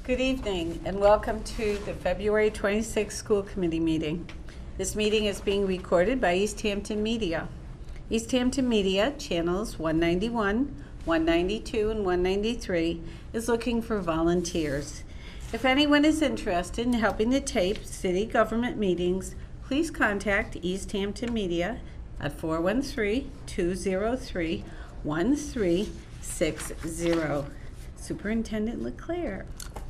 Good evening and welcome to the February 26th School Committee meeting. This meeting is being recorded by Easthampton Media. Easthampton Media, channels 191, 192, and 193, is looking for volunteers. If anyone is interested in helping to tape city government meetings, please contact Easthampton Media at 413-203-1360. Superintendent LeClaire.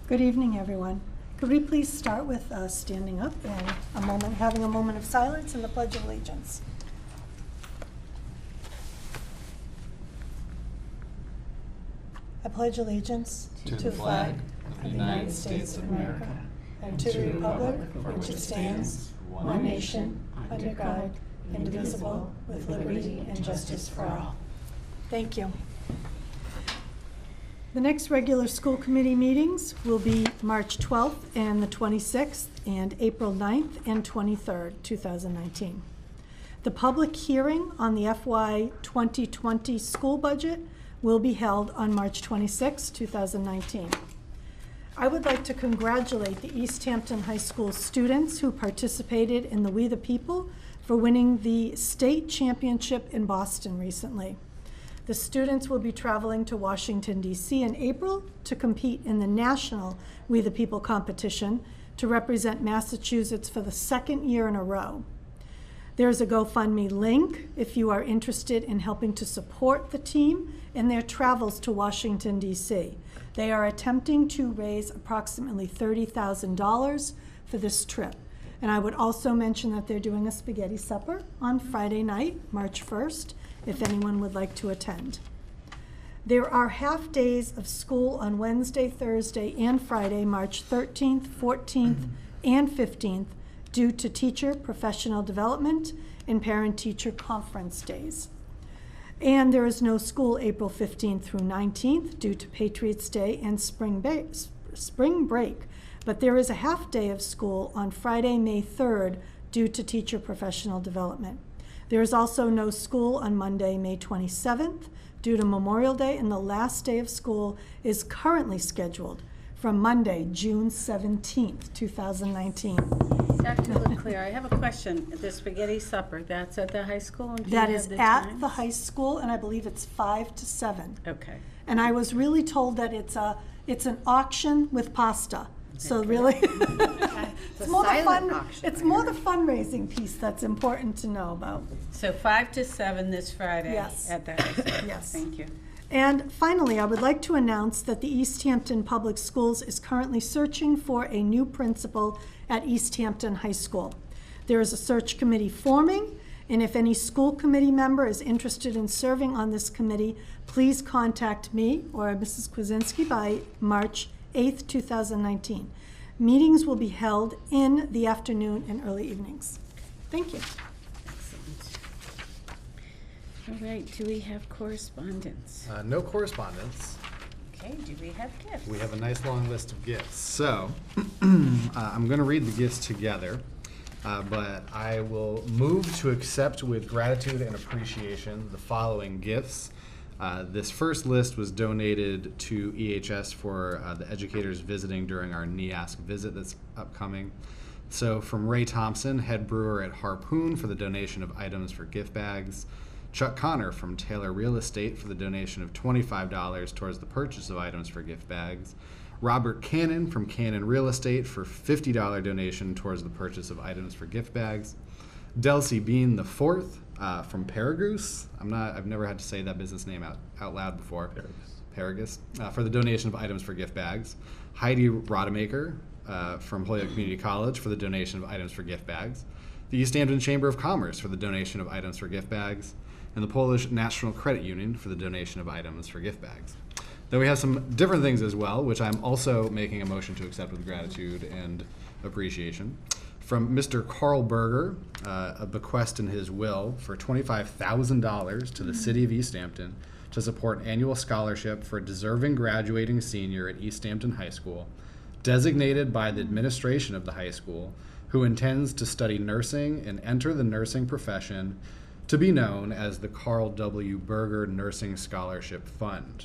Good evening, everyone. Could we please start with standing up and having a moment of silence and the Pledge of Allegiance. I pledge allegiance to the flag of the United States of America and to the republic for which it stands, one nation, under God, indivisible, with liberty and justice for all. Thank you. The next regular school committee meetings will be March 12th and the 26th and April 9th and 23rd, 2019. The public hearing on the FY 2020 school budget will be held on March 26, 2019. I would like to congratulate the Easthampton High School students who participated in the We the People for winning the state championship in Boston recently. The students will be traveling to Washington, D.C. in April to compete in the national We the People competition to represent Massachusetts for the second year in a row. There's a GoFundMe link if you are interested in helping to support the team in their travels to Washington, D.C. They are attempting to raise approximately $30,000 for this trip. And I would also mention that they're doing a spaghetti supper on Friday night, March 1st, if anyone would like to attend. There are half days of school on Wednesday, Thursday, and Friday, March 13th, 14th, and 15th, due to teacher professional development and parent-teacher conference days. And there is no school April 15th through 19th due to Patriots' Day and spring break. But there is a half day of school on Friday, May 3rd, due to teacher professional development. There is also no school on Monday, May 27th, due to Memorial Day, and the last day of school is currently scheduled from Monday, June 17th, 2019. Dr. LeClaire, I have a question. The spaghetti supper, that's at the high school? That is at the high school, and I believe it's 5 to 7. Okay. And I was really told that it's an auction with pasta. So really, it's more the fundraising piece that's important to know about. So 5 to 7 this Friday. Yes. At the high school. Yes. Thank you. And finally, I would like to announce that the Easthampton Public Schools is currently searching for a new principal at Easthampton High School. There is a search committee forming, and if any school committee member is interested in serving on this committee, please contact me or Mrs. Kwasinski by March 8th, 2019. Meetings will be held in the afternoon and early evenings. Thank you. Excellent. All right, do we have correspondence? No correspondence. Okay, do we have gifts? We have a nice long list of gifts. So I'm going to read the gifts together, but I will move to accept with gratitude and appreciation the following gifts. This first list was donated to EHS for the educators visiting during our NEASC visit that's upcoming. So from Ray Thompson, head brewer at Harpoon, for the donation of items for gift bags. Chuck Connor from Taylor Real Estate for the donation of $25 towards the purchase of items for gift bags. Robert Cannon from Cannon Real Estate for $50 donation towards the purchase of items for gift bags. Delcy Bean IV from Paragoose. I've never had to say that business name out loud before. Paragus. For the donation of items for gift bags. Heidi Rodemaker from Holyoke Community College for the donation of items for gift bags. The Easthampton Chamber of Commerce for the donation of items for gift bags. And the Polish National Credit Union for the donation of items for gift bags. Then we have some different things as well, which I'm also making a motion to accept with gratitude and appreciation. From Mr. Carl Berger, a bequest in his will for $25,000 to the City of Easthampton to support annual scholarship for a deserving graduating senior at Easthampton High School, designated by the administration of the high school, who intends to study nursing and enter the nursing profession, to be known as the Carl W. Berger Nursing Scholarship Fund.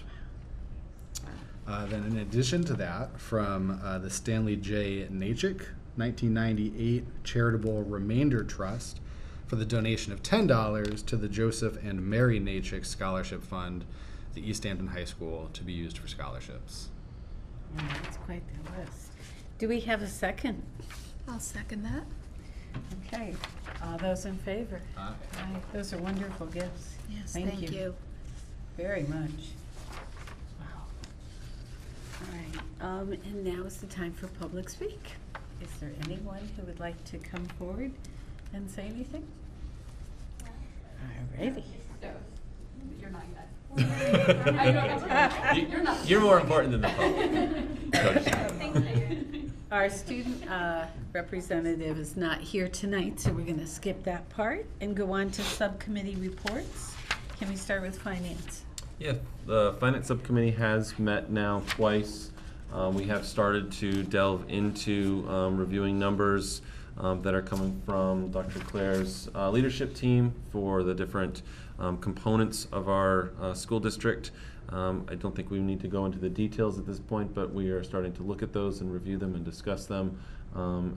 Then in addition to that, from the Stanley J. Nachik 1998 Charitable Remainder Trust for the donation of $10 to the Joseph and Mary Nachik Scholarship Fund, the Easthampton High School, to be used for scholarships. Oh, that's quite the list. Do we have a second? I'll second that. Okay, all those in favor? Aye. Aye. Those are wonderful gifts. Yes, thank you. Very much. Wow. All right, and now is the time for public speak. Is there anyone who would like to come forward and say anything? All righty. You're not yet. You're more important than the public. Our student representative is not here tonight, so we're going to skip that part and go on to subcommittee reports. Can we start with finance? Yeah, the Finance Subcommittee has met now twice. We have started to delve into reviewing numbers that are coming from Dr. Claire's leadership team for the different components of our school district. I don't think we need to go into the details at this point, but we are starting to look at those and review them and discuss them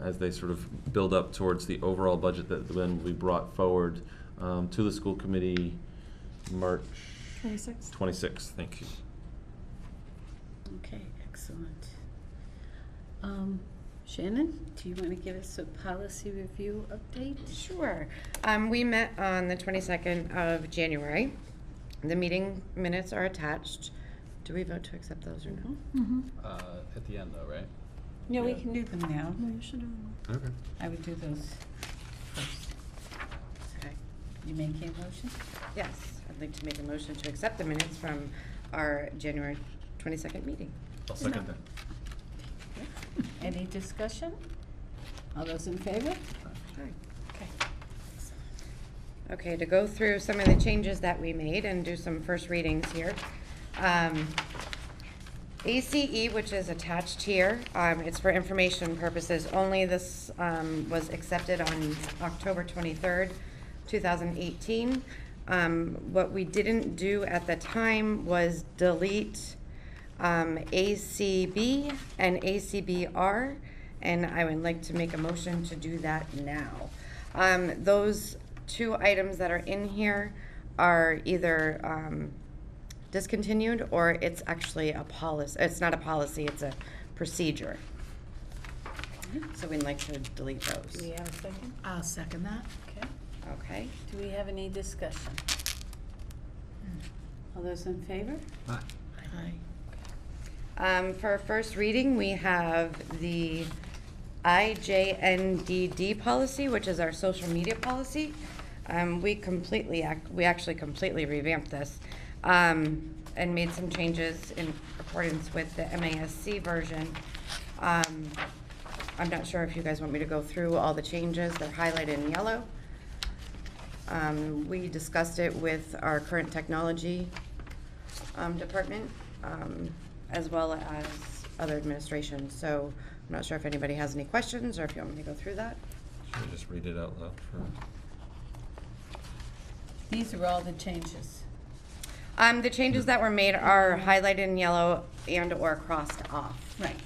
as they sort of build up towards the overall budget that then will be brought forward to the school committee March 26th. Thank you. Okay, excellent. Shannon, do you want to give us a policy review update? Sure. We met on the 22nd of January. The meeting minutes are attached. Do we vote to accept those or no? At the end, though, right? No, we Yeah. can do them now. No, you should have. Okay. I would do those first. Okay. You making a motion? Yes, I'd like to make a motion to accept the minutes from our January 22nd meeting. I'll second that. Any discussion? All those in favor? Sure. Okay. Okay, to go through some of the changes that we made and do some first readings here. ACE, which is attached here, it's for information purposes only. This was accepted on October 23rd, 2018. What we didn't do at the time was delete ACB and ACBR, and I would like to make a motion to do that now. Those two items that are in here are either discontinued or it's actually a policy. It's not a policy, it's a procedure. So we'd like to delete Do those. we have a second? I'll second that. Okay. Okay. Do we have any discussion? All those in favor? Aye. Aye. For our first reading, we have the IJNDD policy, which is our social media policy. We actually completely revamped this and made some changes in accordance with the MASC version. I'm not sure if you guys want me to go through all the changes. They're highlighted in yellow. We discussed it with our current technology department, as well as other administration. So I'm not sure if anybody has any questions or if you want me to go through that. Should I just read it out loud for? These are all the changes. The changes that were made are highlighted in yellow and or crossed off. Right.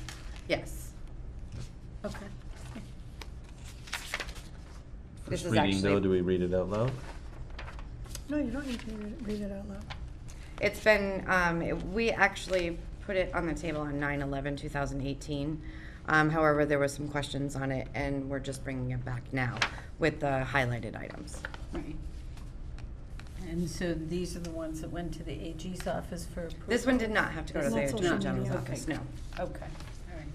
Yes. Okay. This First is reading, though, actually- do we read it out loud? No, you don't need to read it out loud. It's been, we actually put it on the table on 9/11/2018. However, there was some questions on it and we're just bringing it back now with the highlighted items. Right. And so these are the ones that went to the AG's office for approval? This one did not have to go to It's the not Attorney social General's media. office, Okay. no. Okay, all right.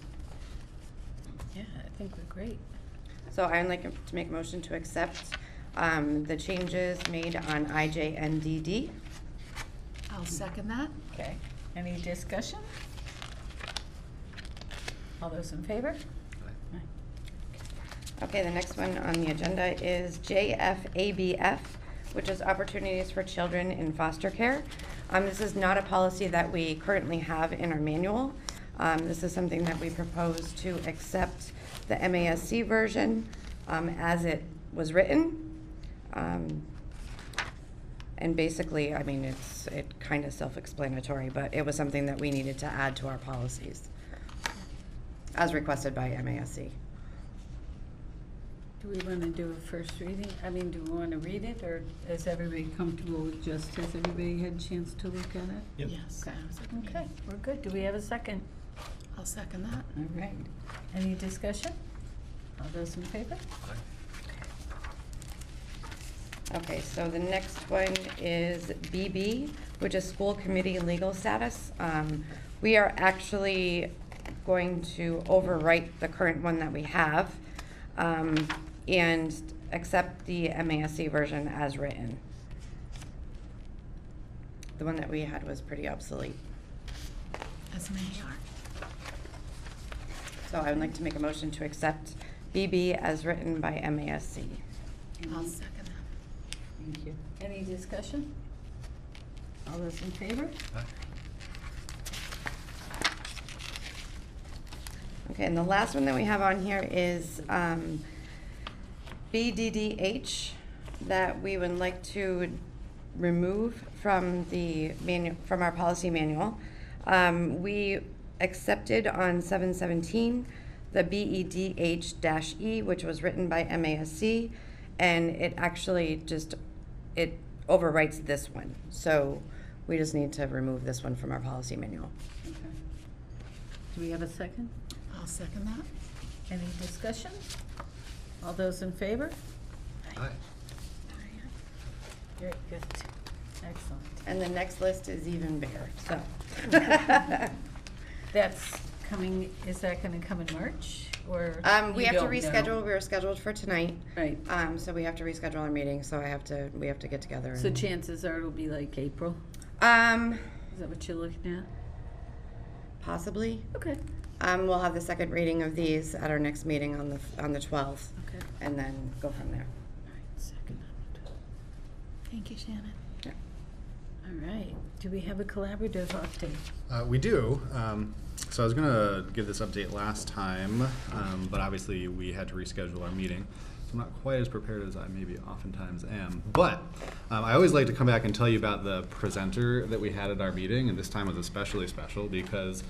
Yeah, I think we're great. So I would like to make a motion to accept the changes made on IJNDD. I'll second that. Okay, any discussion? All those in favor? Aye. Okay, the next one on the agenda is JFABF, which is Opportunities for Children in Foster Care. This is not a policy that we currently have in our manual. This is something that we propose to accept the MASC version as it was written. And basically, I mean, it kind of self-explanatory, but it was something that we needed to add to our policies as requested by MASC. Do we want to do a first reading? I mean, do we want to read it, or is everybody comfortable with has everybody had a chance to look at it? Yep. Yes. Okay. I was agreeing. Okay, we're good. Do we have a second? I'll second that. All right. Any discussion? All those in favor? Okay, so the next one is BB, which is school committee legal status. We are actually going to overwrite the current one that we have, and accept the MASC version as written. The one that we had was pretty obsolete. As many are. So I would like to make a motion to accept BB as written by MASC. I'll second that. Thank you. Any discussion? All those in favor? Okay, and the last one that we have on here is BDDH, that we would like to remove from the from our policy manual. We accepted on 7/17 the BEDH-E, which was written by MASC, and it actually it overwrites this one. So we just need to remove this one from our policy manual. Okay. Do we have a second? I'll second that. Any discussion? All those in favor? Aye. Very good. Excellent. And the next list is even bigger, so. That's coming, is that gonna come in March, or? We you have to don't know? reschedule, we were scheduled for tonight. Right. So we have to reschedule our meeting, so we have to get together. So and- chances are it'll be like April? Um, Is that what you're looking at? possibly. Okay. We'll have the second reading of these at our next meeting on the 12th, Okay. and then go from there. All right, second. Thank you, Shannon. All right. Do we have a collaborative update? We do. So I was going to give this update last time, but obviously we had to reschedule our meeting. So I'm not quite as prepared as I maybe oftentimes am. But I always like to come back and tell you about the presenter that we had at our meeting, and this time was especially special because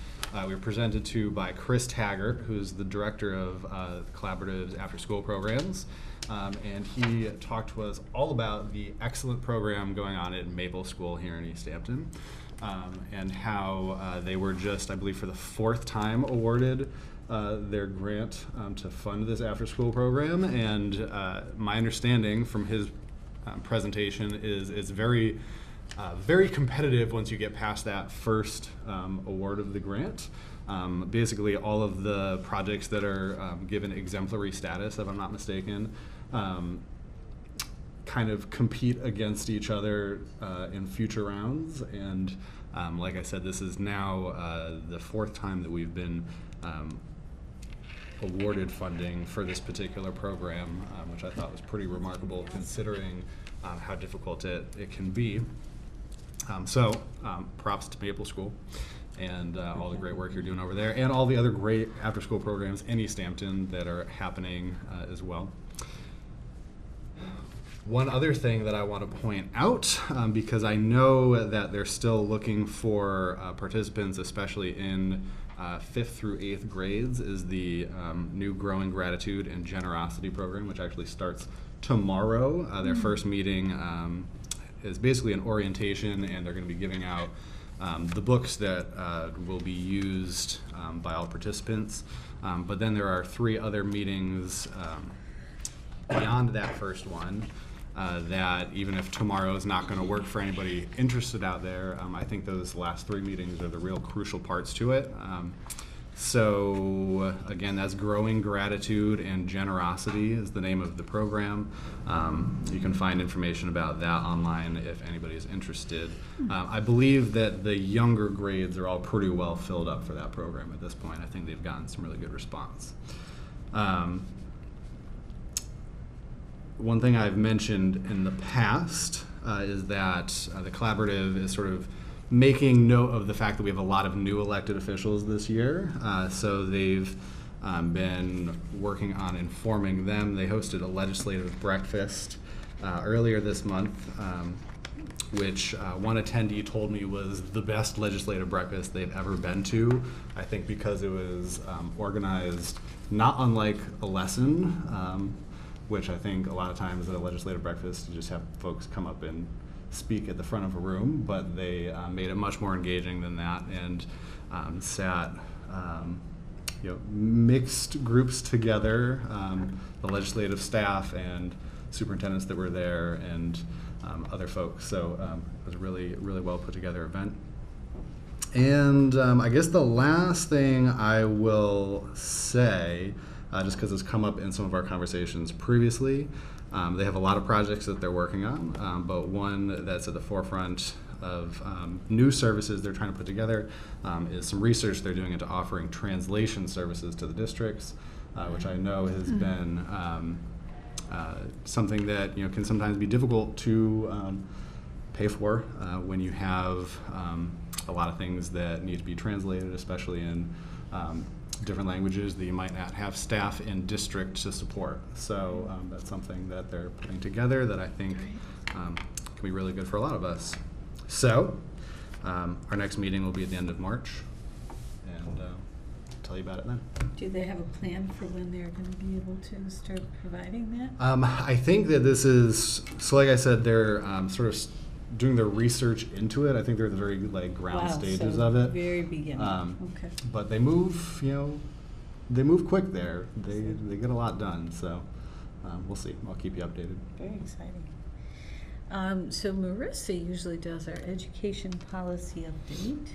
we were presented to by Chris Taggart, who's the director of Collaborative's after-school programs. And he talked to us all about the excellent program going on at Maple School here in Easthampton, and how they were just, I believe, for the 4th time awarded their grant to fund this after-school program. And my understanding from his presentation is it's very competitive once you get past that first award of the grant. Basically, all of the projects that are given exemplary status, if I'm not mistaken, kind of compete against each other in future rounds. And like I said, this is now the 4th time that we've been awarded funding for this particular program, which I thought was pretty remarkable considering how difficult it can be. So props to Maple School and all the great work you're doing over there, and all the other great after-school programs in Easthampton that are happening as well. One other thing that I want to point out, because I know that they're still looking for participants, especially in 5th through 8th grades, is the new Growing Gratitude and Generosity program, which actually starts tomorrow. Their first meeting is basically an orientation, and they're going to be giving out the books that will be used by all participants. But then there are 3 other meetings beyond that first one that even if tomorrow is not going to work for anybody interested out there, I think those last 3 meetings are the real crucial parts to it. So again, that's Growing Gratitude and Generosity is the name of the program. You can find information about that online if anybody's interested. I believe that the younger grades are all pretty well filled up for that program at this point. I think they've gotten some really good response. One thing I've mentioned in the past is that the collaborative is sort of making note of the fact that we have a lot of new elected officials this year. So they've been working on informing them. They hosted a legislative breakfast earlier this month which one attendee told me was the best legislative breakfast they've ever been to. I think because it was organized not unlike a lesson, which I think a lot of times at a legislative breakfast you just have folks come up and speak at the front of a room, but they made it much more engaging than that, and sat mixed groups together, the legislative staff and superintendents that were there, and other folks. So it was a really, really well put together event. And I guess the last thing I will say, just because it's come up in some of our conversations previously, they have a lot of projects that they're working on, but one that's at the forefront of new services they're trying to put together is some research they're doing into offering translation services to the districts, which I know has been something that can sometimes be difficult to pay for when you have a lot of things that need to be translated, especially in different languages that you might not have staff in district to support. So that's something that they're putting together that I think can be really good for a lot of us. So our next meeting will be at the end of March, and I'll tell you about it then. Do they have a plan for when they're going to be able to start providing that? I think that this is, so like I said, they're sort of doing their research into it. I think they're at the very ground stages of it. Very beginning. Okay. But they move, they move quick there. They get a lot done. So we'll see. I'll keep you updated. Very exciting. So Marissa usually does our education policy update,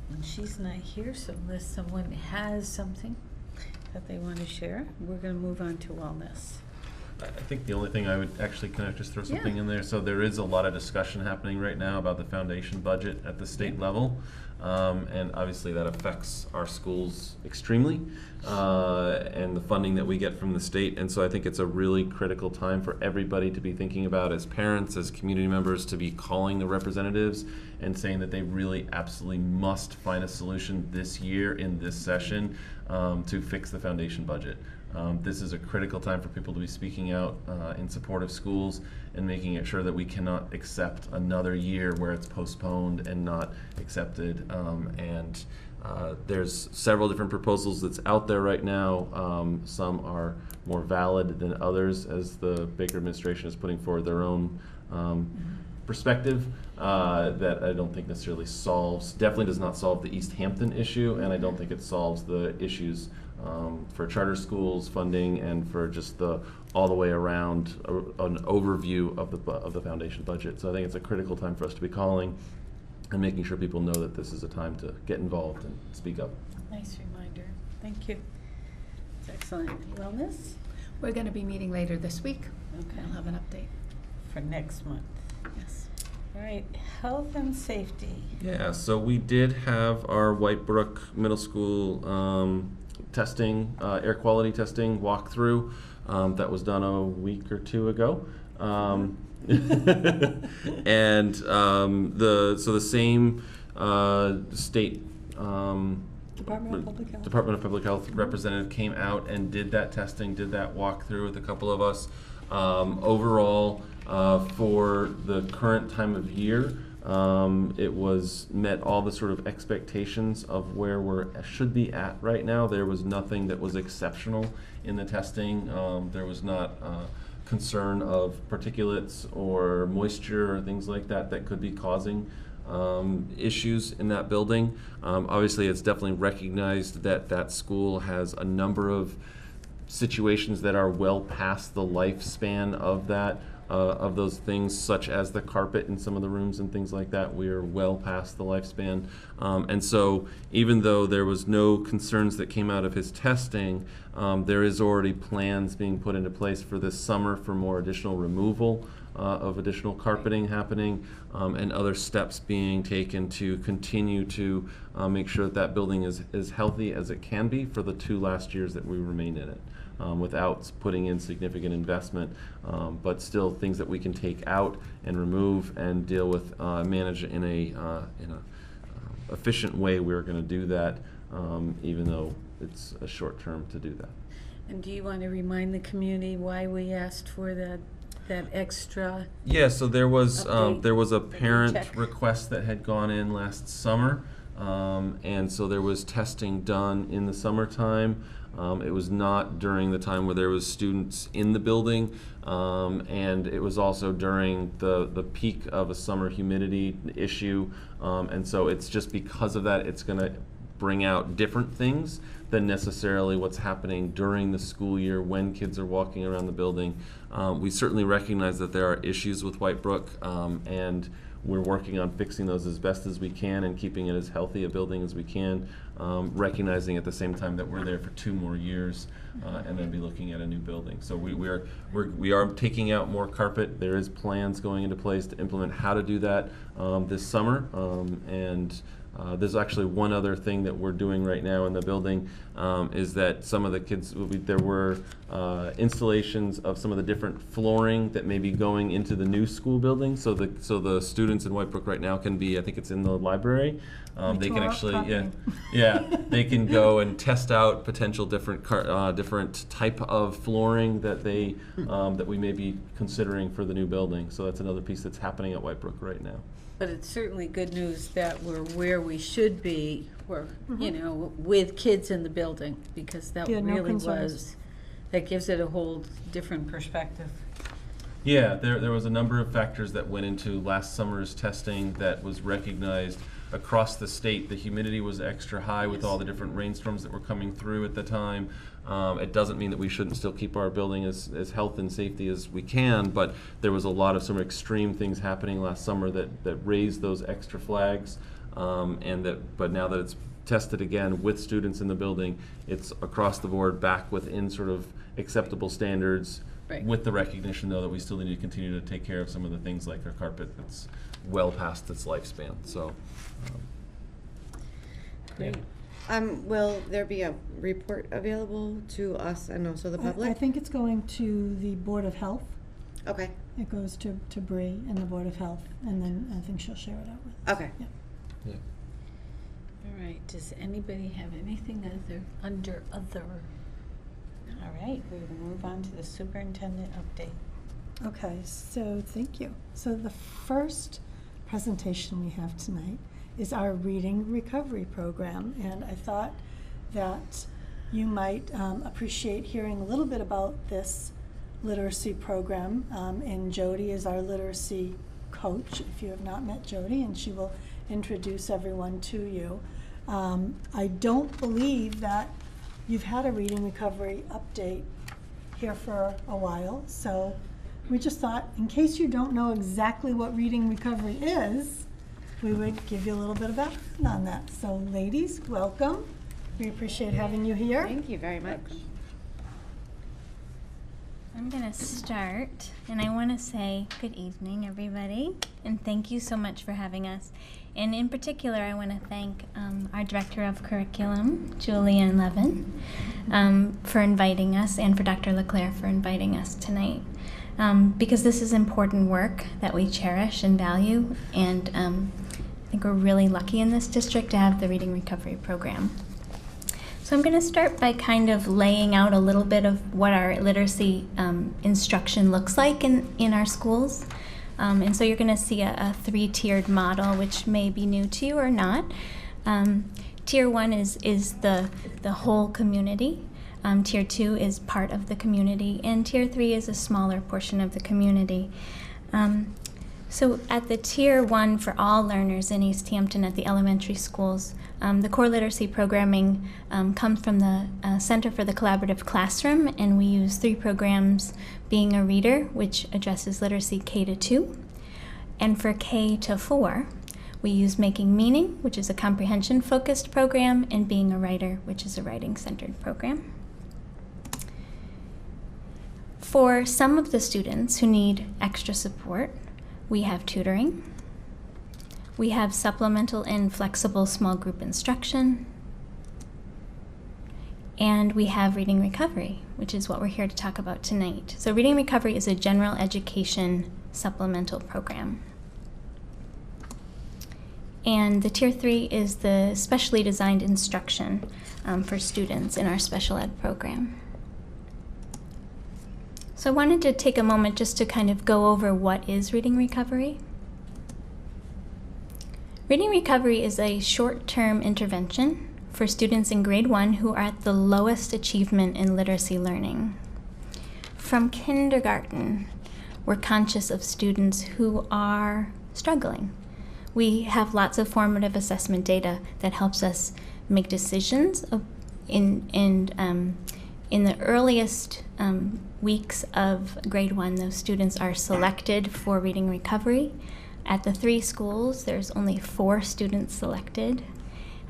and she's not here, so unless someone has something that they want to share, we're going to move on to wellness. I think the only thing I would actually, can I just throw something in there? So there is a lot of discussion happening right now about the foundation budget at the state level. And obviously that affects our schools extremely, and the funding that we get from the state. And so I think it's a really critical time for everybody to be thinking about, as parents, as community members, to be calling the representatives and saying that they really absolutely must find a solution this year in this session to fix the foundation budget. This is a critical time for people to be speaking out in support of schools and making it sure that we cannot accept another year where it's postponed and not accepted. There's several different proposals that's out there right now. Some are more valid than others, as the Baker administration is putting forward their own perspective that I don't think necessarily definitely does not solve the Easthampton issue, and I don't think it solves the issues for charter schools funding and for just all the way around an overview of the foundation budget. So I think it's a critical time for us to be calling and making sure people know that this is a time to get involved and speak up. Nice reminder. Thank you. It's excellent. Wellness? We're going to be meeting later this week. Okay. I'll have an update. For next month. Yes. All right. Health and safety. Yeah, so we did have our Whitebrook Middle School testing, air quality testing walkthrough that was done a week or two ago. And the same state Department of Public Health representative came out and did that testing, did that walkthrough with a couple of us. Overall, for the current time of year, it met all the sort of expectations of where should be at right now. There was nothing that was exceptional in the testing. There was not concern of particulates or moisture or things like that that could be causing issues in that building. Obviously, it's definitely recognized that that school has a number of situations that are well past the lifespan of that. Of those things, such as the carpet in some of the rooms and things like that. We are well past the lifespan. And so even though there was no concerns that came out of his testing, there is already plans being put into place for this summer for more additional removal of additional carpeting happening, and other steps being taken to continue to make sure that that building is as healthy as it can be for the 2 last years that we remain in it. Without putting in significant investment, but still things that we can take out and remove and deal with, manage in a efficient way. We're going to do that, even though it's a short term to do that. And do you want to remind the community why we asked for that that extra? Yeah, so there was a Update. parent Check. request that had gone in last summer, and so there was testing done in the summertime. It was not during the time where there was students in the building, and it was also during the peak of a summer humidity issue, and so it's just because of that, it's going to bring out different things than necessarily what's happening during the school year when kids are walking around the building. We certainly recognize that there are issues with White Brook, and we're working on fixing those as best as we can and keeping it as healthy a building as we can, recognizing at the same time that we're there for 2 more years and then be looking at a new building. So we are taking out more carpet. There is plans going into place to implement how to do that this summer, and there's actually one other thing that we're doing right now in the building, is that some of the kids, there were installations of some of the different flooring that may be going into the new school building. So the students in White Brook right now can be, I think it's in the library. They can actually, they can go and test out potential different type of flooring that they that we may be considering for the new building. So that's another piece that's happening at White Brook right now. But it's certainly good news that we're where we should be, you know, with kids in the building, because that Yeah, no really concerns. that gives it a whole different perspective. Yeah, there was a number of factors that went into last summer's testing that was recognized across the state. The humidity was extra high with all the different rainstorms that were coming through at the time. It doesn't mean that we shouldn't still keep our building as health and safety as we can, but there was a lot of some extreme things happening last summer that raised those extra flags, but now that it's tested again with students in the building, it's across the board back within sort of acceptable standards. Right. With the recognition, though, that we still need to continue to take care of some of the things like our carpet that's well past its lifespan. So, Great. Will there be a report available to us and also the public? I think it's going to the Board of Health. Okay. It goes to Bree and the Board of Health, and then I think she'll share it out with us. Okay. Yeah. yeah. All right, does anybody have anything under other? All right, we will move on to the superintendent update. Okay, so thank you. So the first presentation we have tonight is our Reading Recovery Program, and I thought that you might appreciate hearing a little bit about this literacy program, and Jody is our literacy coach, if you have not met Jody, and she will introduce everyone to you. I don't believe that you've had a Reading Recovery update here for a while, so we just thought, in case you don't know exactly what Reading Recovery is, we would give you a little bit of background on that. So ladies, welcome. We appreciate having you here. Thank you very much. I'm going to start, and I want to say good evening, everybody, and thank you so much for having us. And in particular, I want to thank our Director of Curriculum, Julianne Levin, for inviting us, and for Dr. LeClaire for inviting us tonight. Because this is important work that we cherish and value, and I think we're really lucky in this district to have the Reading Recovery Program. So I'm going to start by kind of laying out a little bit of what our literacy instruction looks like in our schools. And so you're going to see a 3-tiered model, which may be new to you or not. Tier 1 is the whole community. Tier 2 is part of the community, and Tier 3 is a smaller portion of the community. So at the Tier 1 for all learners in Easthampton at the elementary schools, the core literacy programming comes from the Center for the Collaborative Classroom, and we use 3 programs, Being a Reader, which addresses literacy K-2, and for K-4, we use Making Meaning, which is a comprehension-focused program, and Being a Writer, which is a writing-centered program. For some of the students who need extra support, we have tutoring. We have supplemental and flexible small group instruction. And we have Reading Recovery, which is what we're here to talk about tonight. So Reading Recovery is a general education supplemental program. And the Tier 3 is the specially designed instruction for students in our special ed program. So I wanted to take a moment just to kind of go over what is reading recovery. Reading recovery is a short-term intervention for students in grade 1 who are at the lowest achievement in literacy learning. From kindergarten, we're conscious of students who are struggling. We have lots of formative assessment data that helps us make decisions in the earliest weeks of grade 1. Those students are selected for reading recovery. At the 3 schools, there's only 4 students selected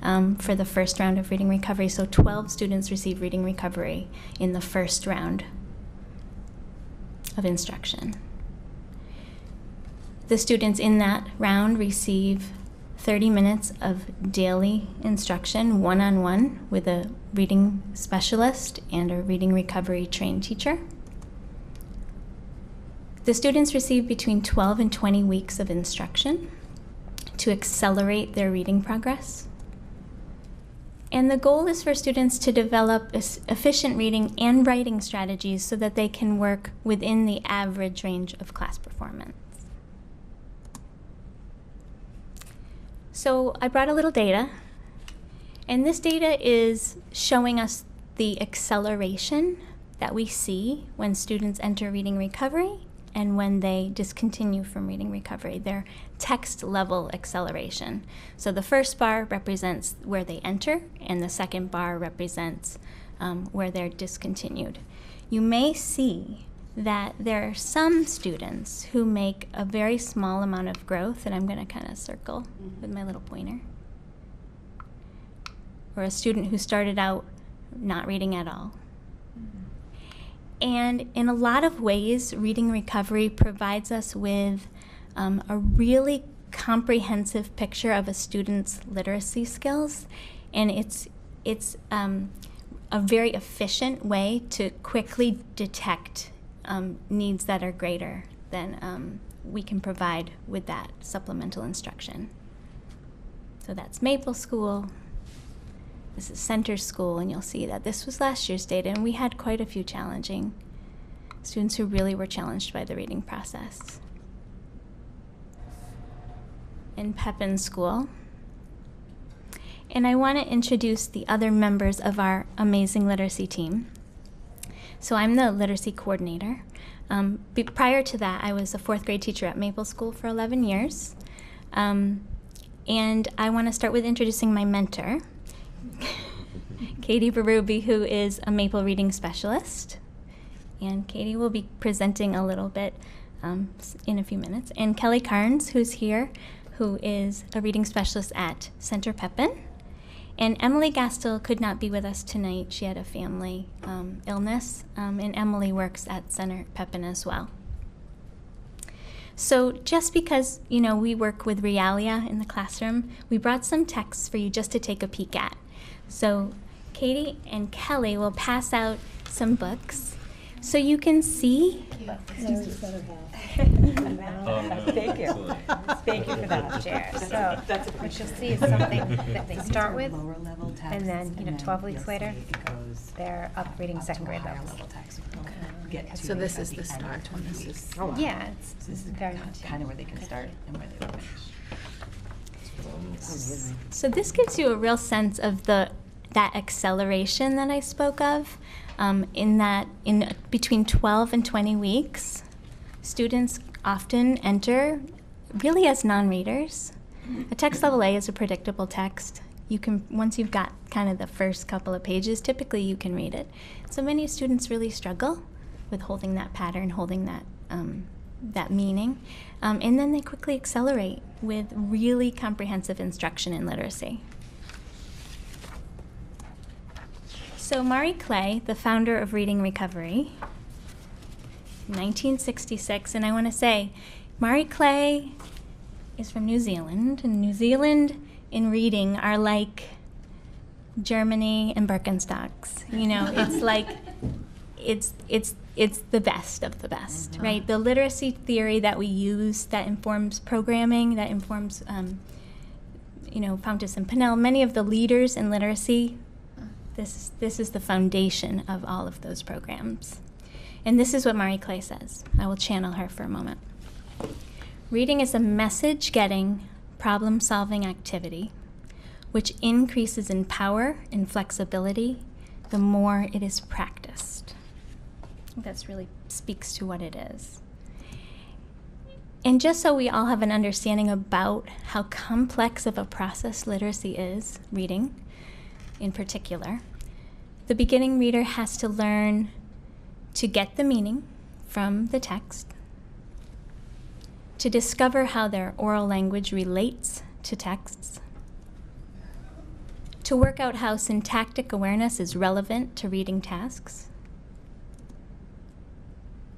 for the first round of reading recovery. So 12 students receive reading recovery in the first round of instruction. The students in that round receive 30 minutes of daily instruction, one-on-one, with a reading specialist and a reading recovery trained teacher. The students receive between 12 and 20 weeks of instruction to accelerate their reading progress. And the goal is for students to develop efficient reading and writing strategies so that they can work within the average range of class performance. So I brought a little data, and this data is showing us the acceleration that we see when students enter reading recovery and when they discontinue from reading recovery, their text level acceleration. So the first bar represents where they enter, and the second bar represents where they're discontinued. You may see that there are some students who make a very small amount of growth, and I'm going to kind of circle with my little pointer, or a student who started out not reading at all. And in a lot of ways, reading recovery provides us with a really comprehensive picture of a student's literacy skills, and it's a very efficient way to quickly detect needs that are greater than we can provide with that supplemental instruction. So that's Maple School. This is Center School, and you'll see that this was last year's data, and we had quite a few challenging students who really were challenged by the reading process. In Pepin School. And I want to introduce the other members of our amazing literacy team. So I'm the literacy coordinator. Prior to that, I was a 4th grade teacher at Maple School for 11 years. And I want to start with introducing my mentor, Katie Berube, who is a Maple reading specialist. And Katie will be presenting a little bit in a few minutes. And Kelley Carnes, who's here, who is a reading specialist at Center Pepin. And Emily Gastel could not be with us tonight. She had a family illness, and Emily works at Center Pepin as well. So just because, you know, we work with Realia in the classroom, we brought some texts for you just to take a peek at. So Katie and Kelley will pass out some books so you can see. Thank you. Thank you for that, Chair. So what you'll see is something that they start with, and then 12 weeks later, they're up reading 2nd grade levels. So this is the start when this is. Yeah, it's very much. Kind of where they can start and where they will finish. So this gives you a real sense of that acceleration that I spoke of, in between 12 and 20 weeks. Students often enter really as non-readers. A text level A is a predictable text. You can, once you've got kind of the first couple of pages, typically you can read it. So many students really struggle with holding that pattern, holding that meaning, and then they quickly accelerate with really comprehensive instruction in literacy. So Marie Clay, the founder of Reading Recovery, 1966, and I want to say, Marie Clay is from New Zealand, and New Zealand in reading are like Germany and Birkenstocks. You know, it's like, it's the best of the best, right? The literacy theory that we use that informs programming, that informs, Fountas and Pinnell, many of the leaders in literacy, this is the foundation of all of those programs. And this is what Marie Clay says. I will channel her for a moment. Reading is a message-getting, problem-solving activity which increases in power and flexibility the more it is practiced. I think that's really speaks to what it is. And just so we all have an understanding about how complex of a process literacy is, reading in particular, the beginning reader has to learn to get the meaning from the text, to discover how their oral language relates to texts, to work out how syntactic awareness is relevant to reading tasks,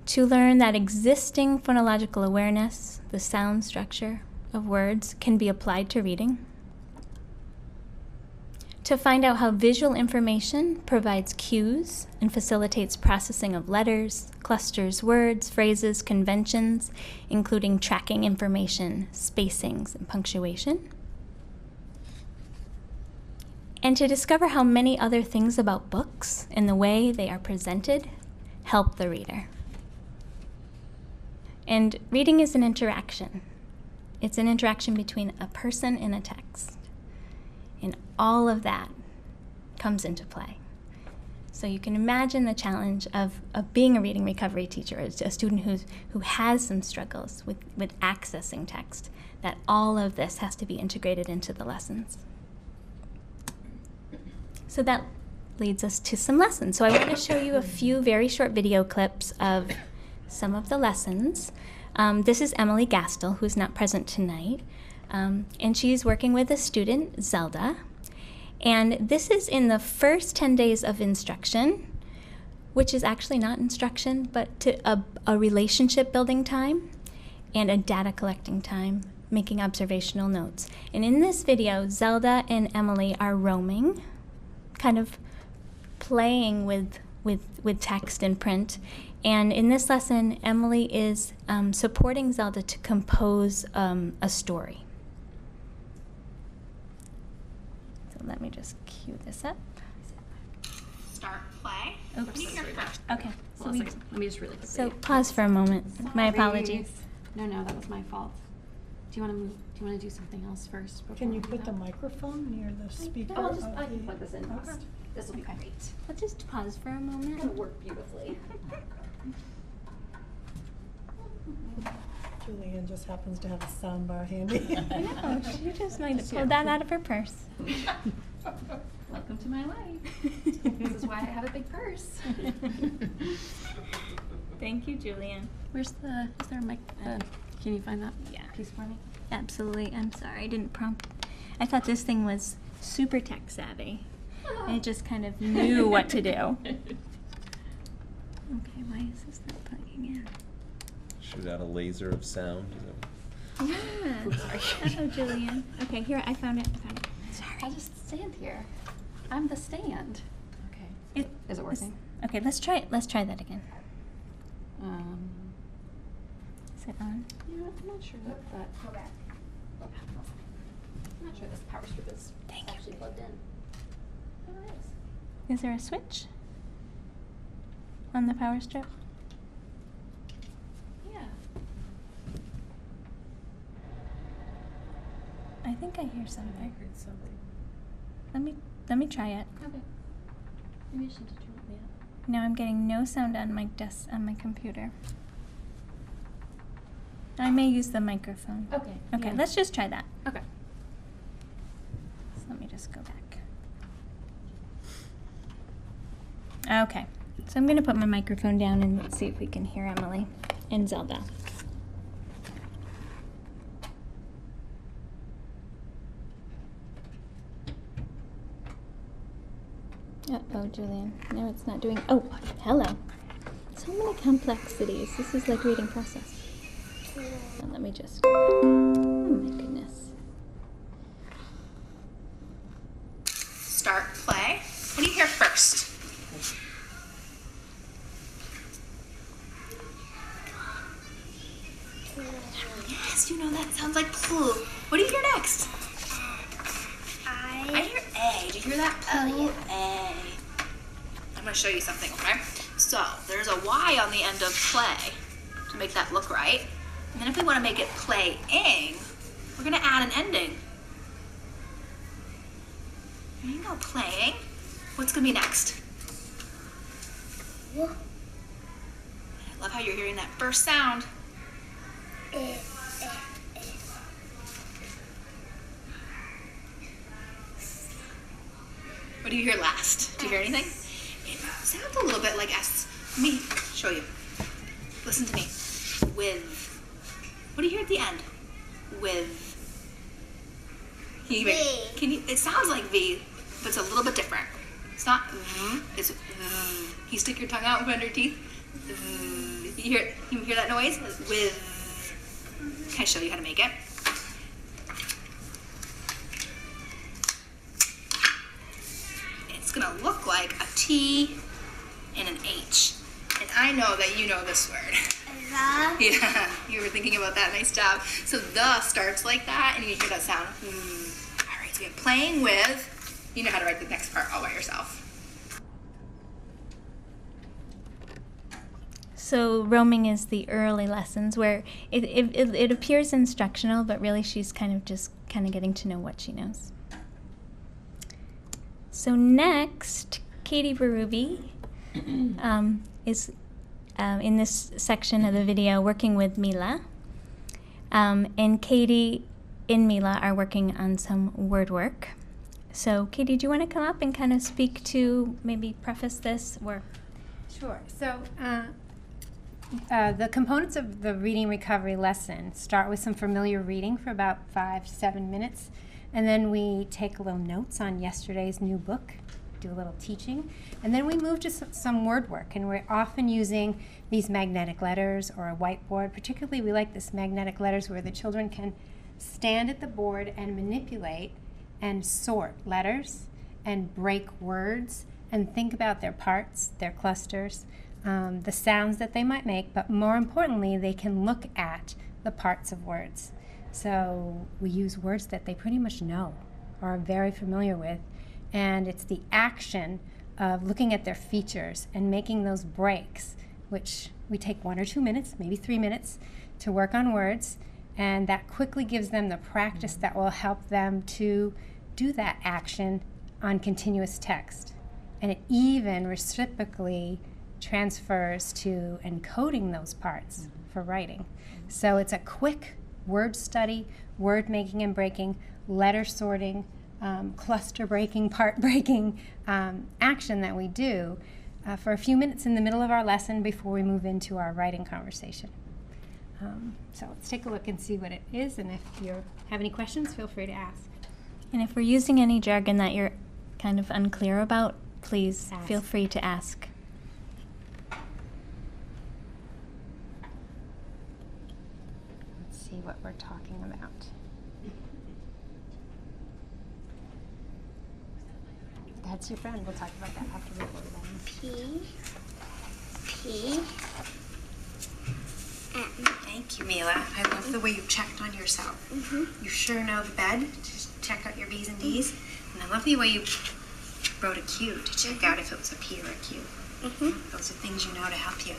to learn that existing phonological awareness, the sound structure of words, can be applied to reading, to find out how visual information provides cues and facilitates processing of letters, clusters, words, phrases, conventions, including tracking information, spacings, and punctuation, and to discover how many other things about books and the way they are presented help the reader. And reading is an interaction. It's an interaction between a person and a text. And all of that comes into play. So you can imagine the challenge of being a reading recovery teacher, as a student who has some struggles with accessing text, that all of this has to be integrated into the lessons. So that leads us to some lessons. So I want to show you a few very short video clips of some of the lessons. This is Emily Gastel, who's not present tonight, and she's working with a student, Zelda. And this is in the first 10 days of instruction, which is actually not instruction, but to a relationship building time and a data collecting time, making observational notes. And in this video, Zelda and Emily are roaming, kind of playing with text and print. And in this lesson, Emily is supporting Zelda to compose a story. So let me just cue this up. Start play. Oops. Okay. Hold on a second. Let me just really quickly. So pause for a moment. My apologies. No, that was my fault. Do you want to move? Do you want to do something else first? Can you put the microphone near the speaker? Oh, of I can the- plug this in Okay. first. This will be great. Let's just pause for a moment. It'll work beautifully. Julianne just happens to have a sound bar handy. I know, she just might have pulled that out of her purse. Welcome to my life. This is why I have a big purse. Thank you, Julian. Is there a mic? Can you find that piece for me? Absolutely. I'm sorry, I didn't prompt. I thought this thing was super tech savvy. It just kind of knew what to do. Okay, why is this not plugging in? Shoot out a laser of sound. Is that- Yeah. Hello, Julian. Okay, here, I found it. Sorry. I'll just stand here. I'm the stand. Okay. Is it working? Okay, let's try it. Let's try that again. Is it on? You know, I'm not sure that. Go back. I'm not sure this power strip is actually plugged in. Oh, it is. Is there a switch on the power strip? Yeah. I think I hear something. I heard something. Let me try it. Okay. Maybe I should have turned it up. No, I'm getting no sound on my on my computer. I may use the microphone. Okay. Okay, yeah. let's just try that. Okay. So let me just go back. Okay, so I'm going to put my microphone down and see if we can hear Emily and Zelda. Uh-oh, Julian. No, it's not doing... Oh, hello. So many complexities. This is like reading process. And let me just... Oh, my goodness. Start play. What do you hear first? Yes, you know that sounds like clue. What do you hear next? I hear A. Do you hear that? Oh, A. I'm going to show you something, okay? So there's a Y on the end of play to make that look right. And then if we want to make it playing, we're going to add an ending. There you go, playing. What's going to be next? I love how you're hearing that first sound. What do you hear last? Do you hear anything? It sounds a little bit like S. Let me show you. Listen to me. With. What do you hear at the end? With. Can you? It sounds like V, but it's a little bit different. It's not V. It's V. Can you stick your tongue out in front of your teeth? You hear that noise? With. Can I show you how to make it? It's gonna look like a T and an H. And I know that you know this word. Yeah, you were thinking about that. Nice job. So the starts like that, and you hear that sound. All right, so you're playing with. You know how to write the next part all by yourself. So roaming is the early lessons where it appears instructional, but really she's kind of getting to know what she knows. So next, Katie Berube is in this section of the video working with Mila. And Katie and Mila are working on some word work. So Katie, do you want to come up and kind of speak to, maybe preface this? Or Sure. So the components of the reading recovery lesson start with some familiar reading for about 5 to 7 minutes. And then we take a little notes on yesterday's new book, do a little teaching, and then we move to some word work. And we're often using these magnetic letters or a whiteboard. Particularly, we like this magnetic letters where the children can stand at the board and manipulate and sort letters and break words and think about their parts, their clusters, the sounds that they might make, but more importantly, they can look at the parts of words. So we use words that they pretty much know or are very familiar with, and it's the action of looking at their features and making those breaks, which we take 1 or 2 minutes, maybe 3 minutes, to work on words, and that quickly gives them the practice that will help them to do that action on continuous text. And it even reciprocally transfers to encoding those parts for writing. So it's a quick word study, word making and breaking, letter sorting, cluster breaking, part breaking action that we do for a few minutes in the middle of our lesson before we move into our writing conversation. So let's take a look and see what it is, and if you have any questions, feel free to ask. And if we're using any jargon that you're kind of unclear about, please feel free to ask. Let's see what we're talking about. That's your friend. We'll talk about that after we go down. P. Thank you, Mila. I love the way you checked on yourself. You sure know the bed to check out your B's and D's. And I love the way you wrote a Q to check out if it was a P or a Q. Those are things you know to help you.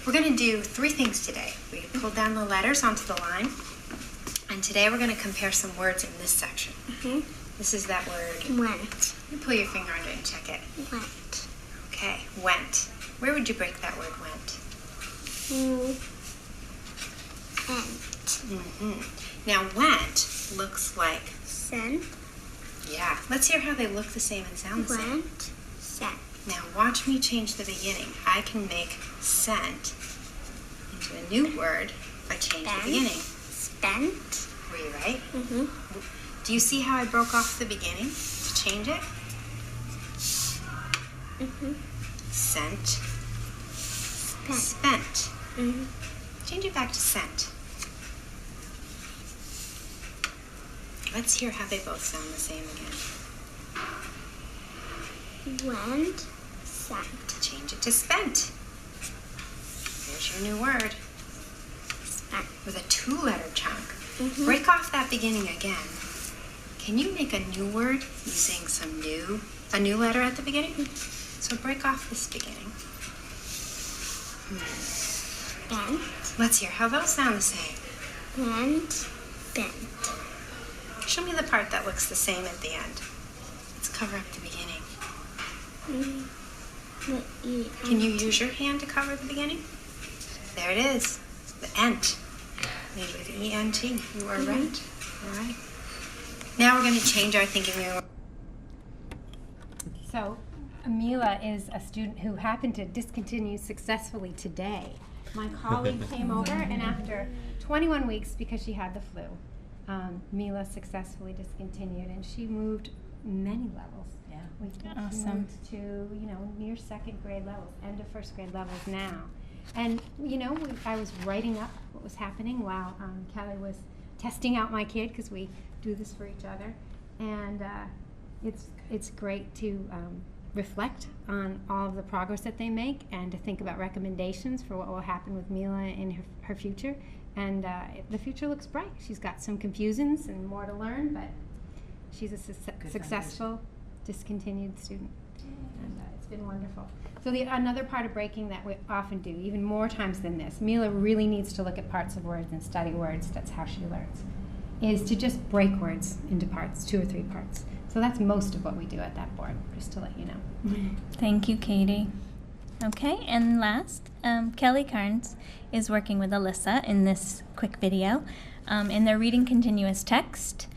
We're going to do 3 things today. We pulled down the letters onto the line. And today we're going to compare some words in this section. This is that word. Went. You pull your finger on it and check it. Went. Okay, went. Where would you break that word went? Now went looks like Sent. Yeah. Let's hear how they look the same and sound the same. Went. Sent. Now watch me change the beginning. I can make sent into a new word by changing the beginning. Spent. Were you right? Do you see how I broke off the beginning to change it? Sent. Spent. Change it back to sent. Let's hear how they both sound the same again. Went. Sent. Change it to spent. Here's your new word. Spent. With a 2-letter chunk. Break off that beginning again. Can you make a new word using a new letter at the beginning? So break off this beginning. Bent. Let's hear how those sound the same. And bent. Show me the part that looks the same at the end. Let's cover up the beginning. Can you use your hand to cover the beginning? There it is. The ent. Made with E-N-T. You are right. All right. Now we're going to change our thinking. So, Amila is a student who happened to discontinue successfully today. My colleague came over, and after 21 weeks, because she had the flu, Mila successfully discontinued, and she moved many levels. Yeah, she moved to near second grade levels, end of first grade levels now. And I was writing up what was happening while Kelley was testing out my kid, because we do this for each other, and it's great to reflect on all of the progress that they make and to think about recommendations for what will happen with Mila in her future. And the future looks bright. She's got some confusions and more to learn, but she's a successful, discontinued student. And it's been wonderful. So another part of breaking that we often do, even more times than this, Mila really needs to look at parts of words and study words. That's how she learns, is to just break words into parts, 2 or 3 parts. So that's most of what we do at that board, just to let you know. Thank you, Katie. Okay, and last, Kelley Carnes is working with Alyssa in this quick video, and they're reading continuous text.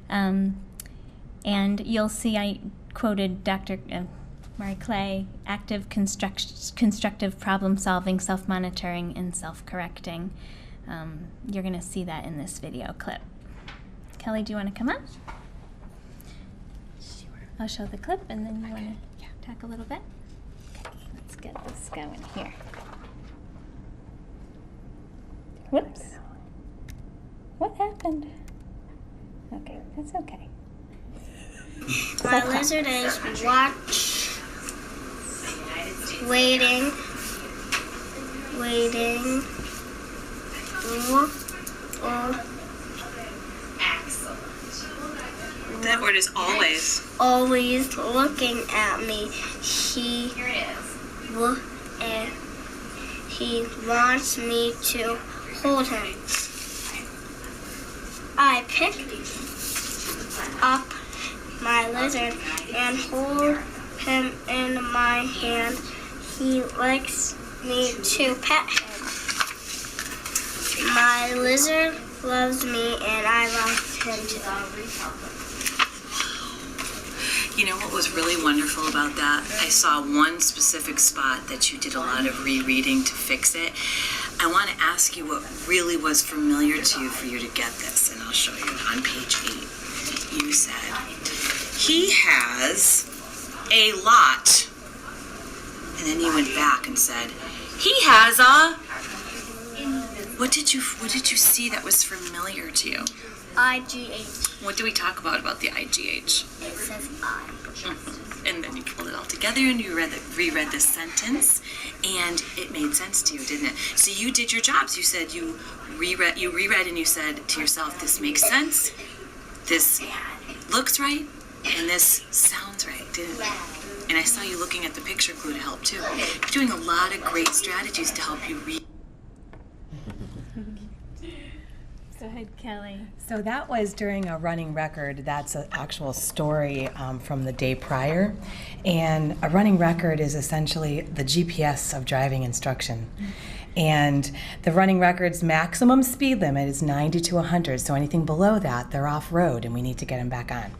And you'll see I quoted Dr. Marie Clay, active constructive problem solving, self-monitoring, and self-correcting. You're going to see that in this video clip. Kelley, do you want to come up? Sure. I'll show the clip, and then you want to talk a little bit? Okay, let's get this going here. Whoops. What happened? Okay, that's okay. My lizard is waiting. That word is always. Always looking at me. He wants me to hold him. I pick up my lizard and hold him in my hand. He likes me to pet him. My lizard loves me and I love him too. You know what was really wonderful about that? I saw one specific spot that you did a lot of rereading to fix it. I want to ask you what really was familiar to you for you to get this, and I'll show you. On page 8, you said, he has a lot. And then you went back and said, he has a... What did you see that was familiar to you? IGH. What do we talk about the IGH? It says I. And then you pulled it all together and you reread the sentence, and it made sense to you, didn't it? So you did your jobs. You said you reread and you said to yourself, this makes sense, this looks right, and this sounds right, didn't it? And I saw you looking at the picture clue to help too. You're doing a lot of great strategies to help you read. Go ahead, Kelley. So that was during a running record. That's an actual story from the day prior. And a running record is essentially the GPS of driving instruction. And the running record's maximum speed limit is 90 to 100. So anything below that, they're off-road and we need to get them back on.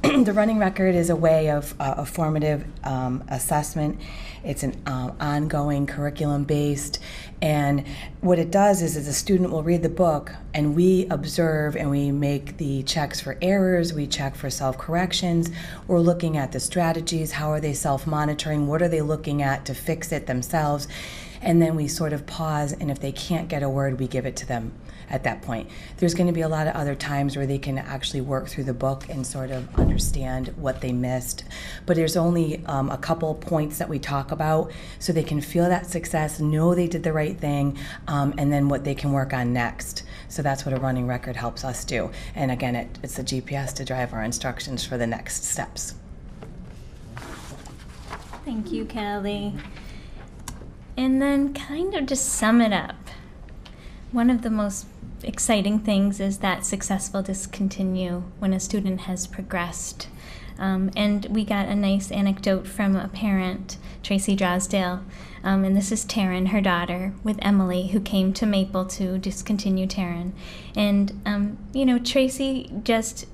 The running record is a way of a formative assessment. It's an ongoing curriculum-based, and what it does is the student will read the book, and we observe and we make the checks for errors, we check for self-corrections, we're looking at the strategies, how are they self-monitoring, what are they looking at to fix it themselves, and then we sort of pause, and if they can't get a word, we give it to them at that point. There's going to be a lot of other times where they can actually work through the book and sort of understand what they missed. But there's only a couple points that we talk about so they can feel that success, know they did the right thing, and then what they can work on next. So that's what a running record helps us do. And again, it's the GPS to drive our instructions for the next steps. Thank you, Kelley. And then kind of just sum it up. One of the most exciting things is that successful discontinue when a student has progressed. And we got a nice anecdote from a parent, Tracy Drosdale, and this is Taryn, her daughter, with Emily, who came to Maple to discontinue Taryn. And, Tracy just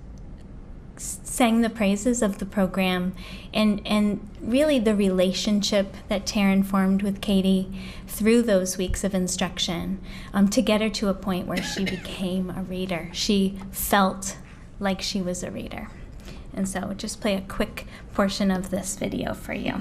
sang the praises of the program and really the relationship that Taryn formed with Katie through those weeks of instruction to get her to a point where she became a reader. She felt like she was a reader. And so just play a quick portion of this video for you.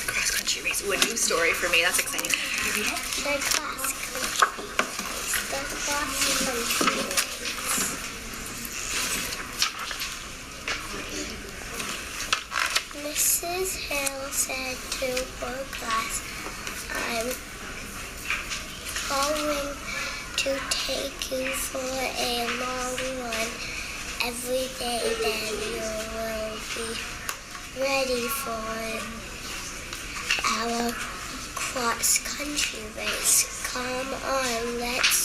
Cross-country race. Ooh, a new story for me. That's exciting. You read it? The cross-country race. The cross-country race. Mrs. Hill said to her class, I'm going to take you for a long run every day, then you will be ready for our cross-country race. Come on, let's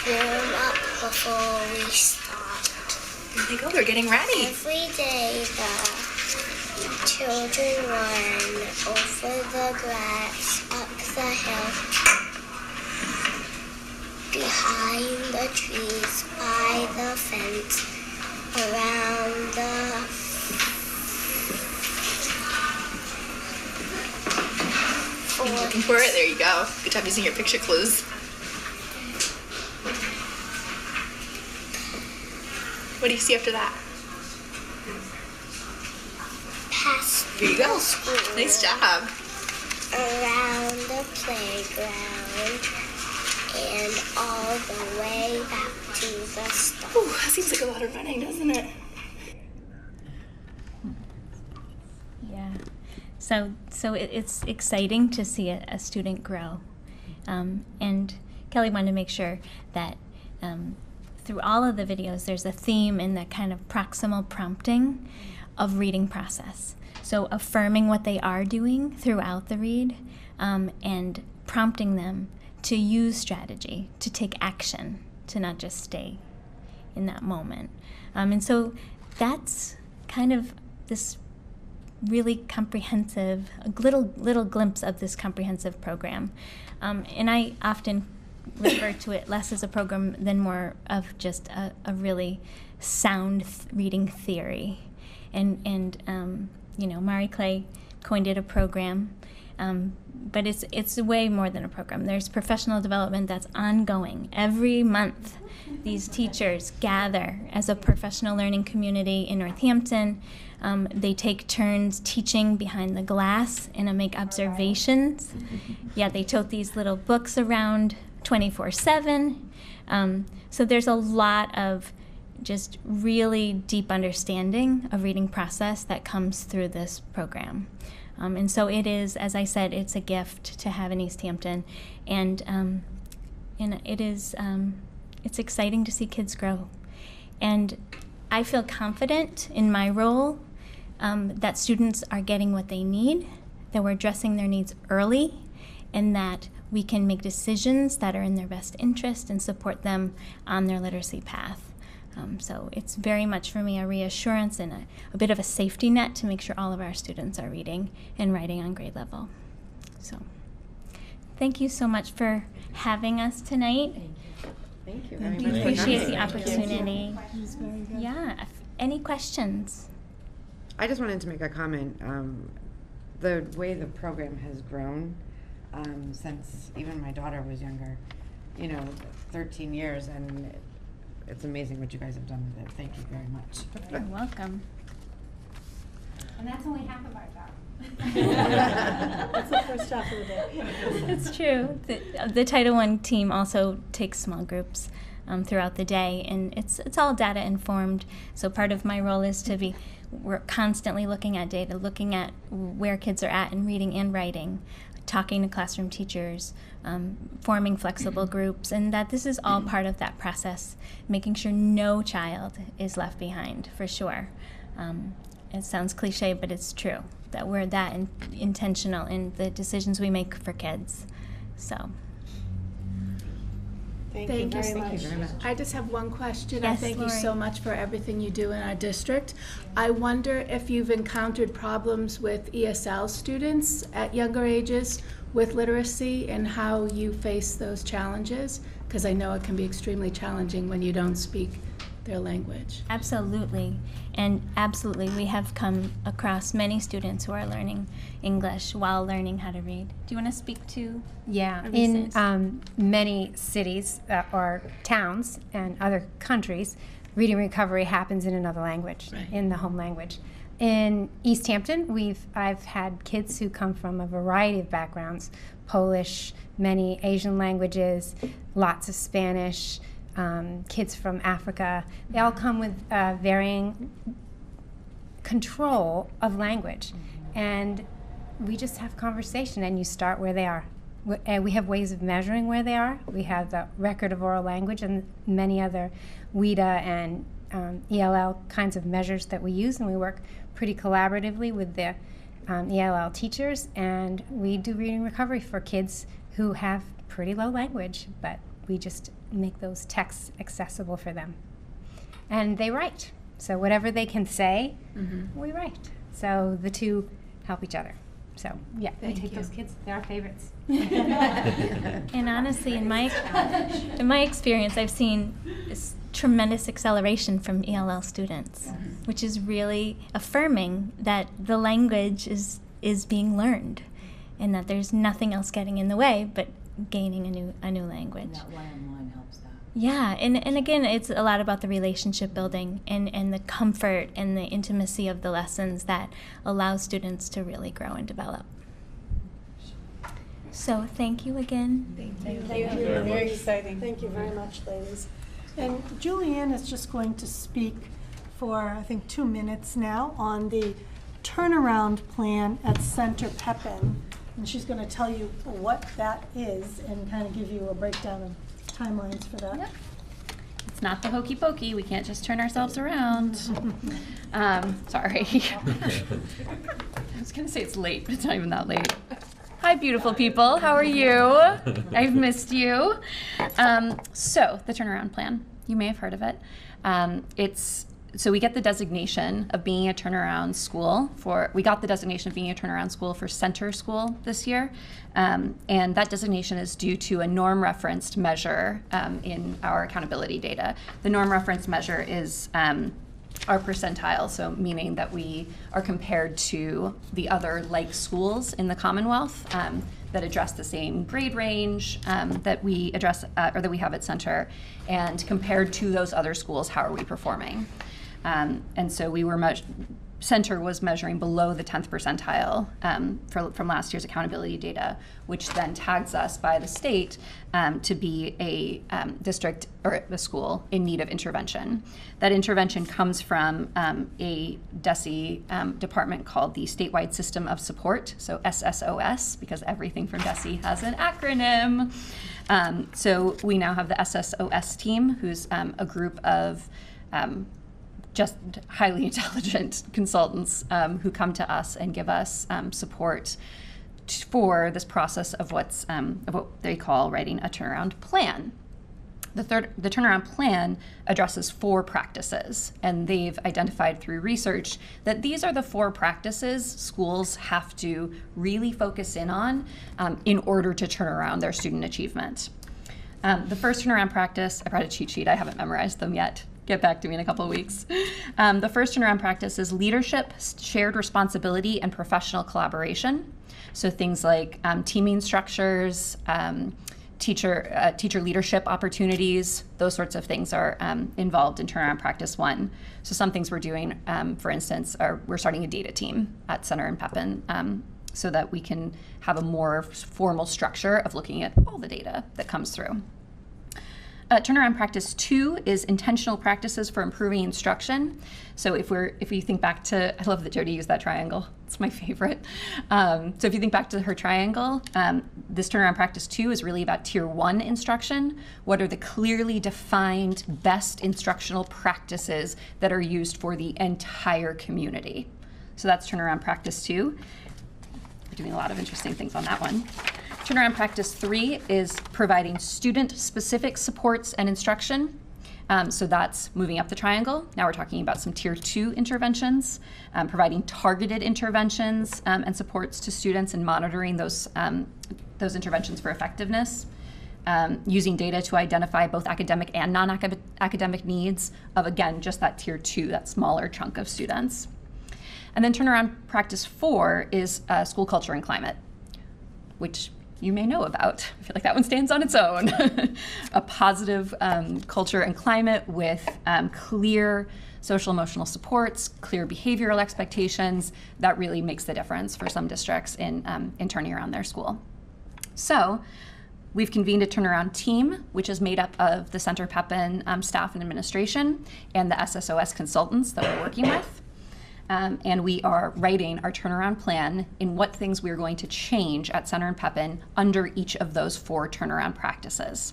warm up before we start. There they go, they're getting ready. Every day the children run over the grass, up the hill, behind the trees, by the fence, around the I'm looking for it. There you go. Good job using your picture clues. What do you see after that? past Here you go. school, Nice job. around the playground, and all the way back to the stop. Ooh, that seems like a lot of running, doesn't it? Yeah. So it's exciting to see a student grow. And Kelley wanted to make sure that through all of the videos, there's a theme in the kind of proximal prompting of reading process. So affirming what they are doing throughout the read and prompting them to use strategy, to take action, to not just stay in that moment. And so that's kind of this really comprehensive, a little glimpse of this comprehensive program. And I often refer to it less as a program than more of just a really sound reading theory. And Mari Clay coined it a program, but it's way more than a program. There's professional development that's ongoing. Every month, these teachers gather as a professional learning community in Northampton. They take turns teaching behind the glass and make observations. Yeah, they tote these little books around 24/7. So there's a lot of just really deep understanding of reading process that comes through this program. And so it is, as I said, it's a gift to have in Easthampton. And it is, it's exciting to see kids grow. And I feel confident in my role that students are getting what they need, that we're addressing their needs early, and that we can make decisions that are in their best interest and support them on their literacy path. So it's very much for me a reassurance and a bit of a safety net to make sure all of our students are reading and writing on grade level. So thank you so much for having us tonight. Thank you. We appreciate the opportunity. Yeah. Any questions? I just wanted to make a comment. The way the program has grown since even my daughter was younger, 13 years, and it's amazing what you guys have done with it. Thank you very much. You're welcome. And that's only half of our job. That's the first half of the day. It's true. The Title I team also takes small groups throughout the day, and it's all data informed. So part of my role is we're constantly looking at data, looking at where kids are at in reading and writing, talking to classroom teachers, forming flexible groups, and that this is all part of that process, making sure no child is left behind, for sure. It sounds cliche, but it's true, that we're that intentional in the decisions we make for kids. So. Thank you very much. I just have one question. Yes, I thank Lori. you so much for everything you do in our district. I wonder if you've encountered problems with ESL students at younger ages with literacy and how you face those challenges, because I know it can be extremely challenging when you don't speak their language. Absolutely. And absolutely, we have come across many students who are learning English while learning how to read. Do you want to speak to? Yeah, our in recent- many cities or towns and other countries, reading recovery happens in another language, in the home language. In Easthampton, I've had kids who come from a variety of backgrounds: Polish, many Asian languages, lots of Spanish, kids from Africa. They all come with varying control of language, and we just have conversation, and you start where they are. We have ways of measuring where they are. We have the record of oral language and many other WIDA and ELL kinds of measures that we use, and we work pretty collaboratively with the ELL teachers, and we do reading recovery for kids who have pretty low language, but we just make those texts accessible for them. And they write. So whatever they can say, we write. So the two help each other. So yeah, we take those kids. They're our favorites. And honestly, in my experience, I've seen this tremendous acceleration from ELL students, which is really affirming that the language is being learned, and that there's nothing else getting in the way but gaining a new language. And that one-on-one helps that. Yeah, and again, it's a lot about the relationship building and the comfort and the intimacy of the lessons that allow students to really grow and develop. So thank you again. Thank you. Very exciting. Thank you very much, ladies. And Julianne is just going to speak for, I think, 2 minutes now on the turnaround plan at Center Pepin. And she's going to tell you what that is and kind of give you a breakdown of timelines for that. Yep. It's not the hokey pokey. We can't just turn ourselves around. Sorry. I was going to say it's late, but it's not even that late. Hi, beautiful people. How are you? I've missed you. So the turnaround plan, you may have heard of it. So we get the designation of being a turnaround school for Center School this year. And that designation is due to a norm referenced measure in our accountability data. The norm reference measure is our percentile, so meaning that we are compared to the other like schools in the Commonwealth that address the same grade range that we address or that we have at Center, and compared to those other schools, how are we performing? And so we were Center was measuring below the 10th percentile from last year's accountability data, which then tags us by the state to be a district or a school in need of intervention. That intervention comes from a DESE department called the Statewide System of Support, so SSOS, because everything from DESE has an acronym. So we now have the SSOS team, who's a group of just highly intelligent consultants who come to us and give us support for this process of what they call writing a turnaround plan. The turnaround plan addresses 4 practices, and they've identified through research that these are the 4 practices schools have to really focus in on in order to turn around their student achievement. The first turnaround practice, I brought a cheat sheet, I haven't memorized them yet. Get back to me in a couple of weeks. The first turnaround practice is leadership, shared responsibility, and professional collaboration. So things like teaming structures, teacher leadership opportunities, those sorts of things are involved in turnaround practice 1. So some things we're doing, for instance, we're starting a data team at Center and Pepin so that we can have a more formal structure of looking at all the data that comes through. turnaround practice 2 is intentional practices for improving instruction. So if you think back to, I love that Jody used that triangle. It's my favorite. So if you think back to her triangle, this turnaround practice 2 is really about tier 1 instruction. What are the clearly defined best instructional practices that are used for the entire community? So that's turnaround practice 2. We're doing a lot of interesting things on that one. Turnaround practice 3 is providing student-specific supports and instruction. So that's moving up the triangle. Now we're talking about some tier 2 interventions, providing targeted interventions and supports to students and monitoring those interventions for effectiveness. Using data to identify both academic and non-academic needs of, again, just that tier 2, that smaller chunk of students. And then turnaround practice 4 is school culture and climate, which you may know about. I feel like that one stands on its own. A positive culture and climate with clear social emotional supports, clear behavioral expectations, that really makes the difference for some districts in turning around their school. So we've convened a turnaround team, which is made up of the Center Pepin staff and administration and the SSOS consultants that we're working with. And we are writing our turnaround plan in what things we're going to change at Center and Pepin under each of those 4 turnaround practices.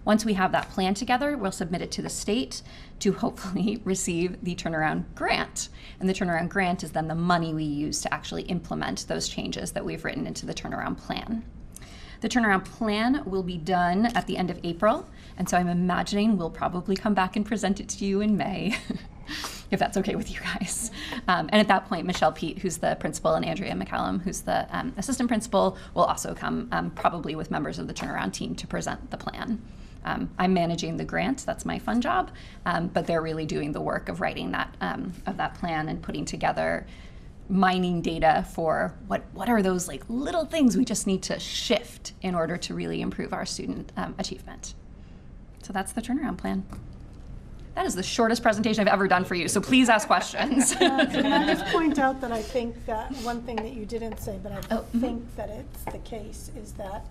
Once we have that plan together, we'll submit it to the state to hopefully receive the turnaround grant. And the turnaround grant is then the money we use to actually implement those changes that we've written into the turnaround plan. The turnaround plan will be done at the end of April, and so I'm imagining we'll probably come back and present it to you in May. If that's okay with you guys. And at that point, Michelle Pete, who's the principal, and Andrea McCallum, who's the assistant principal, will also come probably with members of the turnaround team to present the plan. I'm managing the grant, that's my fun job, but they're really doing the work of writing that plan and putting together mining data for what are those like little things we just need to shift in order to really improve our student achievement. So that's the turnaround plan. That is the shortest presentation I've ever done for you, so please ask questions. Can I just point out that I think that one thing that you didn't say, but I think that it's the case, is that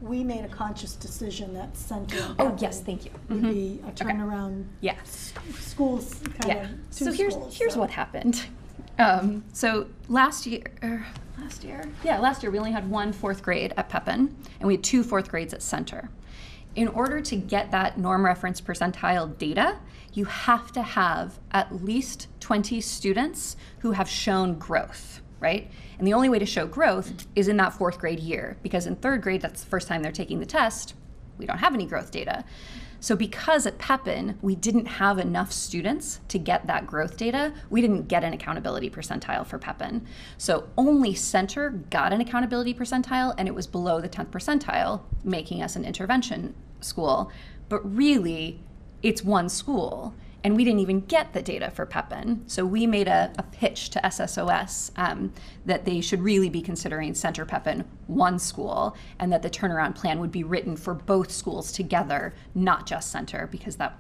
we made a conscious decision that Center yes, thank you. would be a turnaround. Yes. Schools kind of. So here's what happened. So last year we only had 1 4th grade at Pepin, and we had 2 4th grades at Center. In order to get that norm reference percentile data, you have to have at least 20 students who have shown growth, right? And the only way to show growth is in that 4th grade year, because in 3rd grade, that's the first time they're taking the test, we don't have any growth data. So because at Pepin, we didn't have enough students to get that growth data, we didn't get an accountability percentile for Pepin. So only Center got an accountability percentile, and it was below the 10th percentile, making us an intervention school. But really, it's one school, and we didn't even get the data for Pepin. So we made a pitch to SSOS that they should really be considering Center Pepin one school, and that the turnaround plan would be written for both schools together, not just Center, because that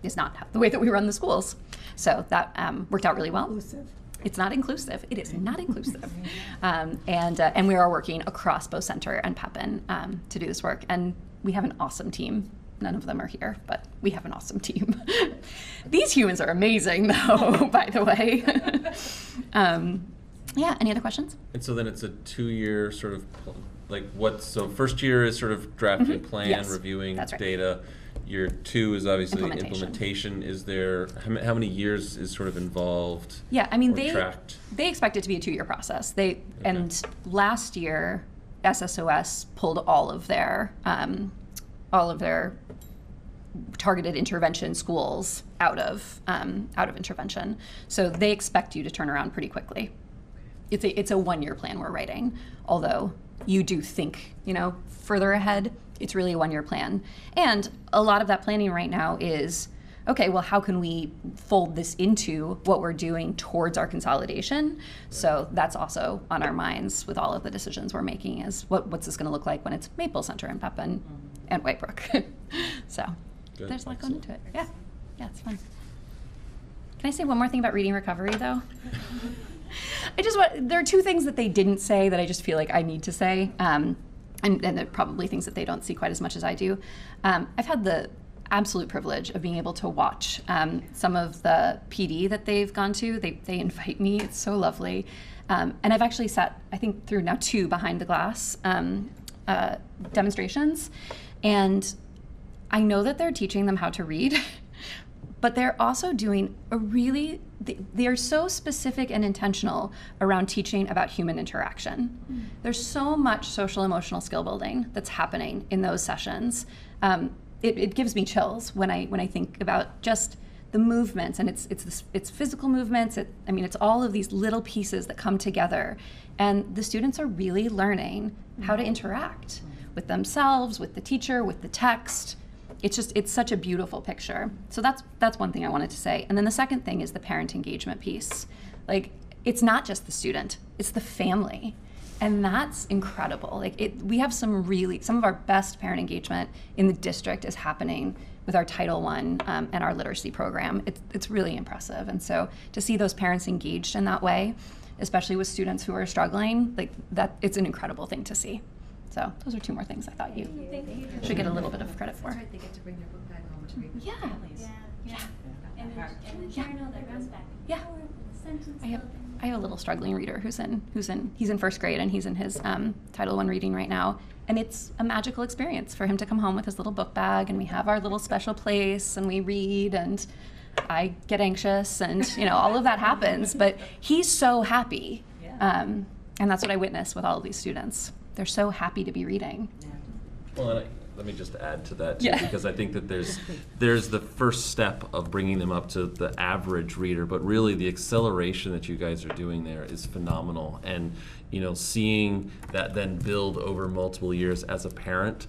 is not the way that we run the schools. So that worked out really well. Inclusive. It's not inclusive. It is not inclusive. And we are working across both Center and Pepin to do this work. And we have an awesome team. None of them are here, but we have an awesome team. These humans are amazing, though, by the way. Yeah, any other questions? And so then it's a 2-year sort of, so first year is sort of drafting plan, reviewing data. Year 2 is obviously implementation. Is there, how many years is sort of involved? Yeah, I mean, tracked? They expect it to be a 2-year process. And last year, SSOS pulled all of their targeted intervention schools out of intervention. So they expect you to turn around pretty quickly. It's a 1-year plan we're writing, although you do think, further ahead. It's really a 1-year plan. And a lot of that planning right now is, okay, well, how can we fold this into what we're doing towards our consolidation? So that's also on our minds with all of the decisions we're making, is what's this gonna look like when it's Maple Center and Pepin and Whitebrook. So there's a lot going into it. Yeah, it's fun. Can I say one more thing about reading recovery, though? There are 2 things that they didn't say that I just feel like I need to say. And they're probably things that they don't see quite as much as I do. I've had the absolute privilege of being able to watch some of the PD that they've gone to. They invite me. It's so lovely. And I've actually sat, I think, through now 2 behind the glass demonstrations. And I know that they're teaching them how to read, but they're also doing they are so specific and intentional around teaching about human interaction. There's so much social emotional skill building that's happening in those sessions. It gives me chills when I think about just the movements, and it's physical movements. It's all of these little pieces that come together, and the students are really learning how to interact with themselves, with the teacher, with the text. It's such a beautiful picture. So that's one thing I wanted to say. And then the second thing is the parent engagement piece. Like, it's not just the student, it's the family. And that's incredible. We have some of our best parent engagement in the district is happening with our Title I and our literacy program. It's really impressive. And so to see those parents engaged in that way, especially with students who are struggling, it's an incredible thing to see. So those are 2 more things I thought you should get a little bit of credit for. That's right, they get to bring their book back home to read with their families. Yeah. And the journal that goes back. Yeah. I have a little struggling reader he's in 1st grade, and he's in his Title I reading right now. And it's a magical experience for him to come home with his little book bag, and we have our little special place, and we read, and I get anxious, and all of that happens. But he's so happy, and that's what I witness with all of these students. They're so happy to be reading. Well, let me just add to that too, because I think that there's the first step of bringing them up to the average reader, but really the acceleration that you guys are doing there is phenomenal. And seeing that then build over multiple years as a parent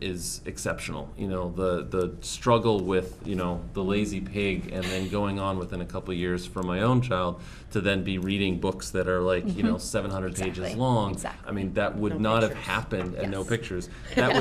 is exceptional. The struggle with the lazy pig, and then going on within a couple of years for my own child to then be reading books that are 700 pages long. Exactly. That would not have happened, and no pictures. That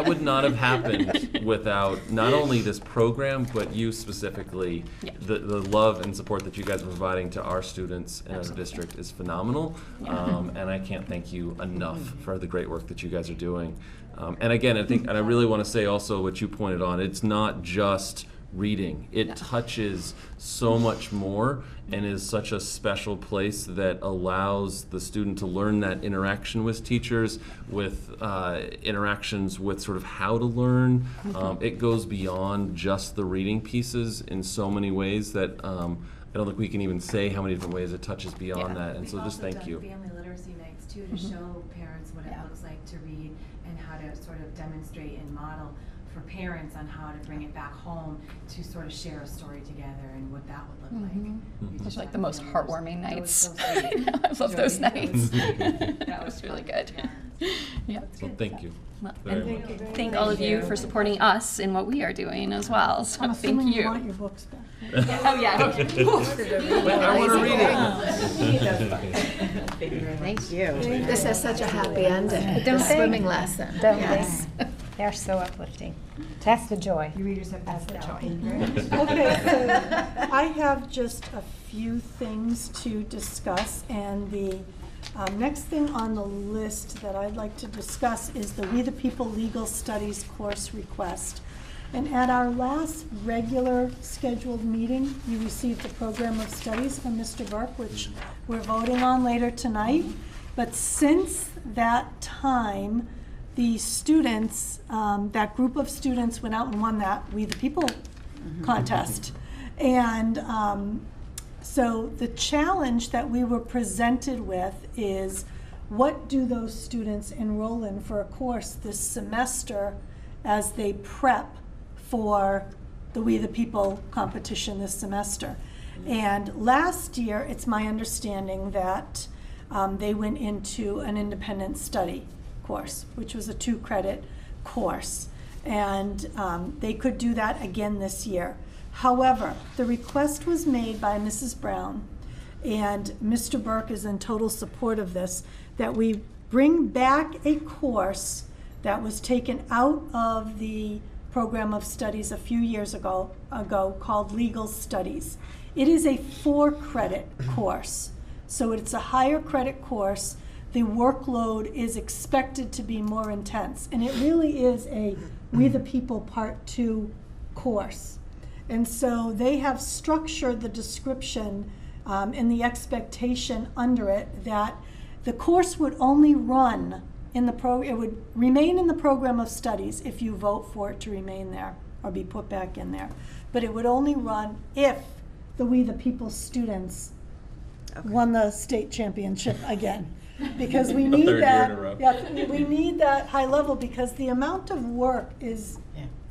would not have happened without not only this program, but you specifically. The love and support that you guys are providing to our students in our district is phenomenal, and I can't thank you enough for the great work that you guys are doing. And again, I really want to say also what you pointed on. It's not just reading. It touches so much more, and is such a special place that allows the student to learn that interaction with teachers, with interactions with sort of how to learn. It goes beyond just the reading pieces in so many ways that I don't think we can even say how many different ways it touches beyond that. And so just thank you. We've also done family literacy nights too, to show parents what it looks like to read, and how to sort of demonstrate and model for parents on how to bring it back home to sort of share a story together and what that would look like. Those are like the most heartwarming nights. So I love those nights. That was really good. Yeah. Well, thank you. Well, Very and much. thank all of you for supporting us in what we are doing as well. So I'm thank assuming you you. want your books back. Oh yeah. I want to read it. Thank you. This has such a happy ending. Don't The they? swimming lesson. Don't Yes. They're so uplifting. That's the joy. Your readers have passed that joy. Okay, so I have just a few things to discuss, and the next thing on the list that I'd like to discuss is the We the People Legal Studies course request. And at our last regular scheduled meeting, you received the program of studies from Mr. Burke, which we're voting on later tonight. But since that time, the students, that group of students went out and won that We the People contest. And so the challenge that we were presented with is, what do those students enroll in for a course this semester as they prep for the We the People competition this semester? And last year, it's my understanding that they went into an independent study course, which was a 2-credit course. And they could do that again this year. However, the request was made by Mrs. Brown, and Mr. Burke is in total support of this, that we bring back a course that was taken out of the program of studies a few years ago called Legal Studies. It is a 4-credit course, so it's a higher credit course. The workload is expected to be more intense, and it really is a We the People Part 2 course. And so they have structured the description and the expectation under it that the course would only run in the it would remain in the program of studies if you vote for it to remain there or be put back in there. But it would only run if the We the People students won the state championship again. Because we need that, we need that high level, because the amount of work is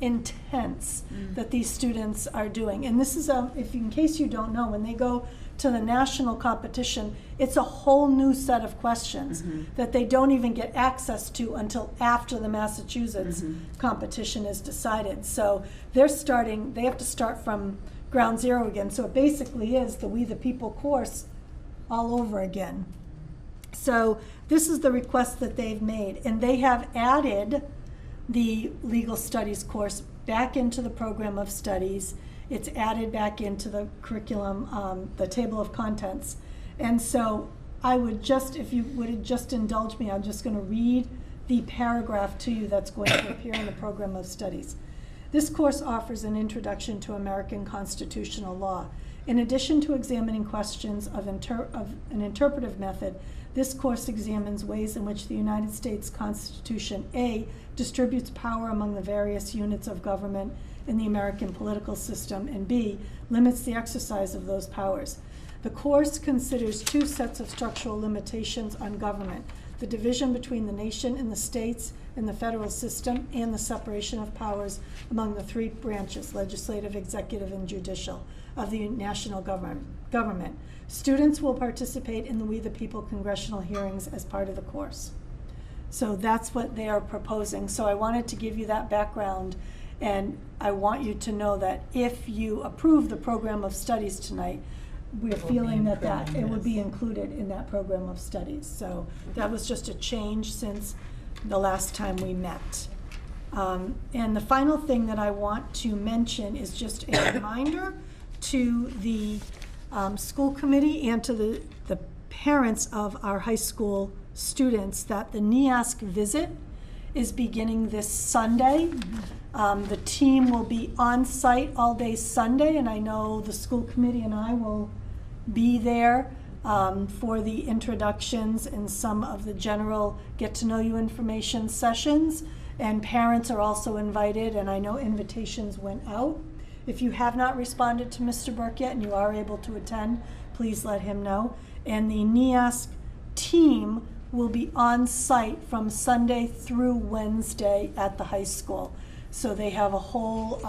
intense that these students are doing. And this is in case you don't know, when they go to the national competition, it's a whole new set of questions that they don't even get access to until after the Massachusetts competition is decided. So they have to start from ground zero again. So it basically is the We the People course all over again. So this is the request that they've made, and they have added the legal studies course back into the program of studies. It's added back into the curriculum, the table of contents. And so I would just, if you would just indulge me, I'm just going to read the paragraph to you that's going to appear in the program of studies. This course offers an introduction to American constitutional law. In addition to examining questions of an interpretive method, this course examines ways in which the United States Constitution, A, distributes power among the various units of government in the American political system, and B, limits the exercise of those powers. The course considers two sets of structural limitations on government: the division between the nation and the states and the federal system, and the separation of powers among the three branches, legislative, executive, and judicial, of the national government. Students will participate in the We the People congressional hearings as part of the course. So that's what they are proposing. So I wanted to give you that background, and I want you to know that if you approve the program of studies tonight, we're feeling that it would be included in that program of studies. So that was just a change since the last time we met. And the final thing that I want to mention is just a reminder to the school committee and to the parents of our high school students that the NEASC visit is beginning this Sunday. The team will be on site all day Sunday, and I know the school committee and I will be there for the introductions and some of the general get-to-know-you information sessions. And parents are also invited, and I know invitations went out. If you have not responded to Mr. Burke yet and you are able to attend, please let him know. And the NEASC team will be on site from Sunday through Wednesday at the high school. So they have a whole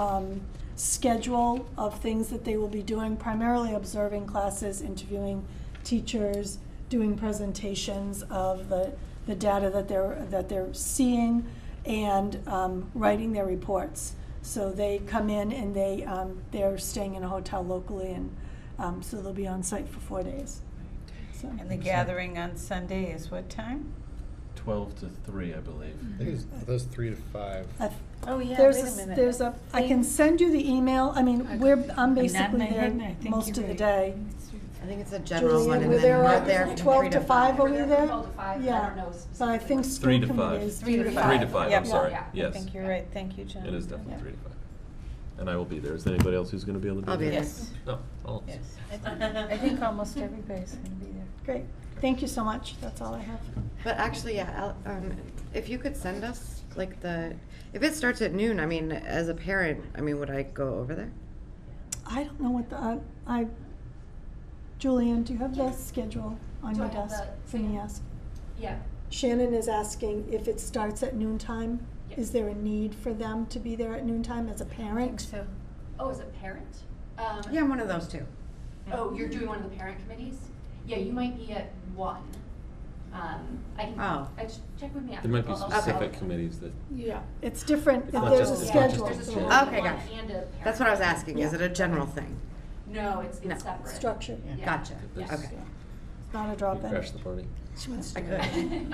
schedule of things that they will be doing, primarily observing classes, interviewing teachers, doing presentations of the data that they're seeing, and writing their reports. So they come in and they're staying in a hotel locally, and so they'll be on site for 4 days. So. And the gathering on Sunday is what time? 12 to 3, I believe. I think it's 3 to 5. Oh yeah, There's wait a minute. I can send you the email. I mean, I'm basically there most of the day. I think it's a general Julie, one, and we're then there we're at there from 12 3 to 5, are we there? 12 to 5, Yeah. I don't know But I think school 3 to committee 5. is 3 to 5. 3 to 5, Yep. I'm sorry, Yeah. yes. I think you're right. Thank you, Jen. It is definitely Yeah. 3 to 5. And I will be there. Is there anybody else who's going to be able to be I'll be there? there. Yes. No, all. Yes. I think almost everybody's going to be there. Great. Thank you so much. That's all I have. But actually, yeah, if you could send us, like, if it starts at noon, I mean, as a parent, I mean, would I go over there? I don't know what Julian, do you have the schedule on Do I your have desk the- for NEASC? Yeah. Shannon is asking if it starts at noontime. Yes. Is there a need for them to be there at noontime as a parent? So, Oh, as a parent? Yeah, I'm one of those two. Oh, you're doing one of the parent committees? Yeah, you might be at 1. I can check with me after. There might be I'll- specific committees that. Yeah, it's different. It's not There's just- a it's not just schedule. a There's a Yeah. children's Okay, one gotcha. and a parent. That's what I was asking. Is it a general thing? No, it's No. separate. Structure. Yeah. Gotcha. Yeah. Okay. It's not a drop-in. Crash the party. She wants I to could.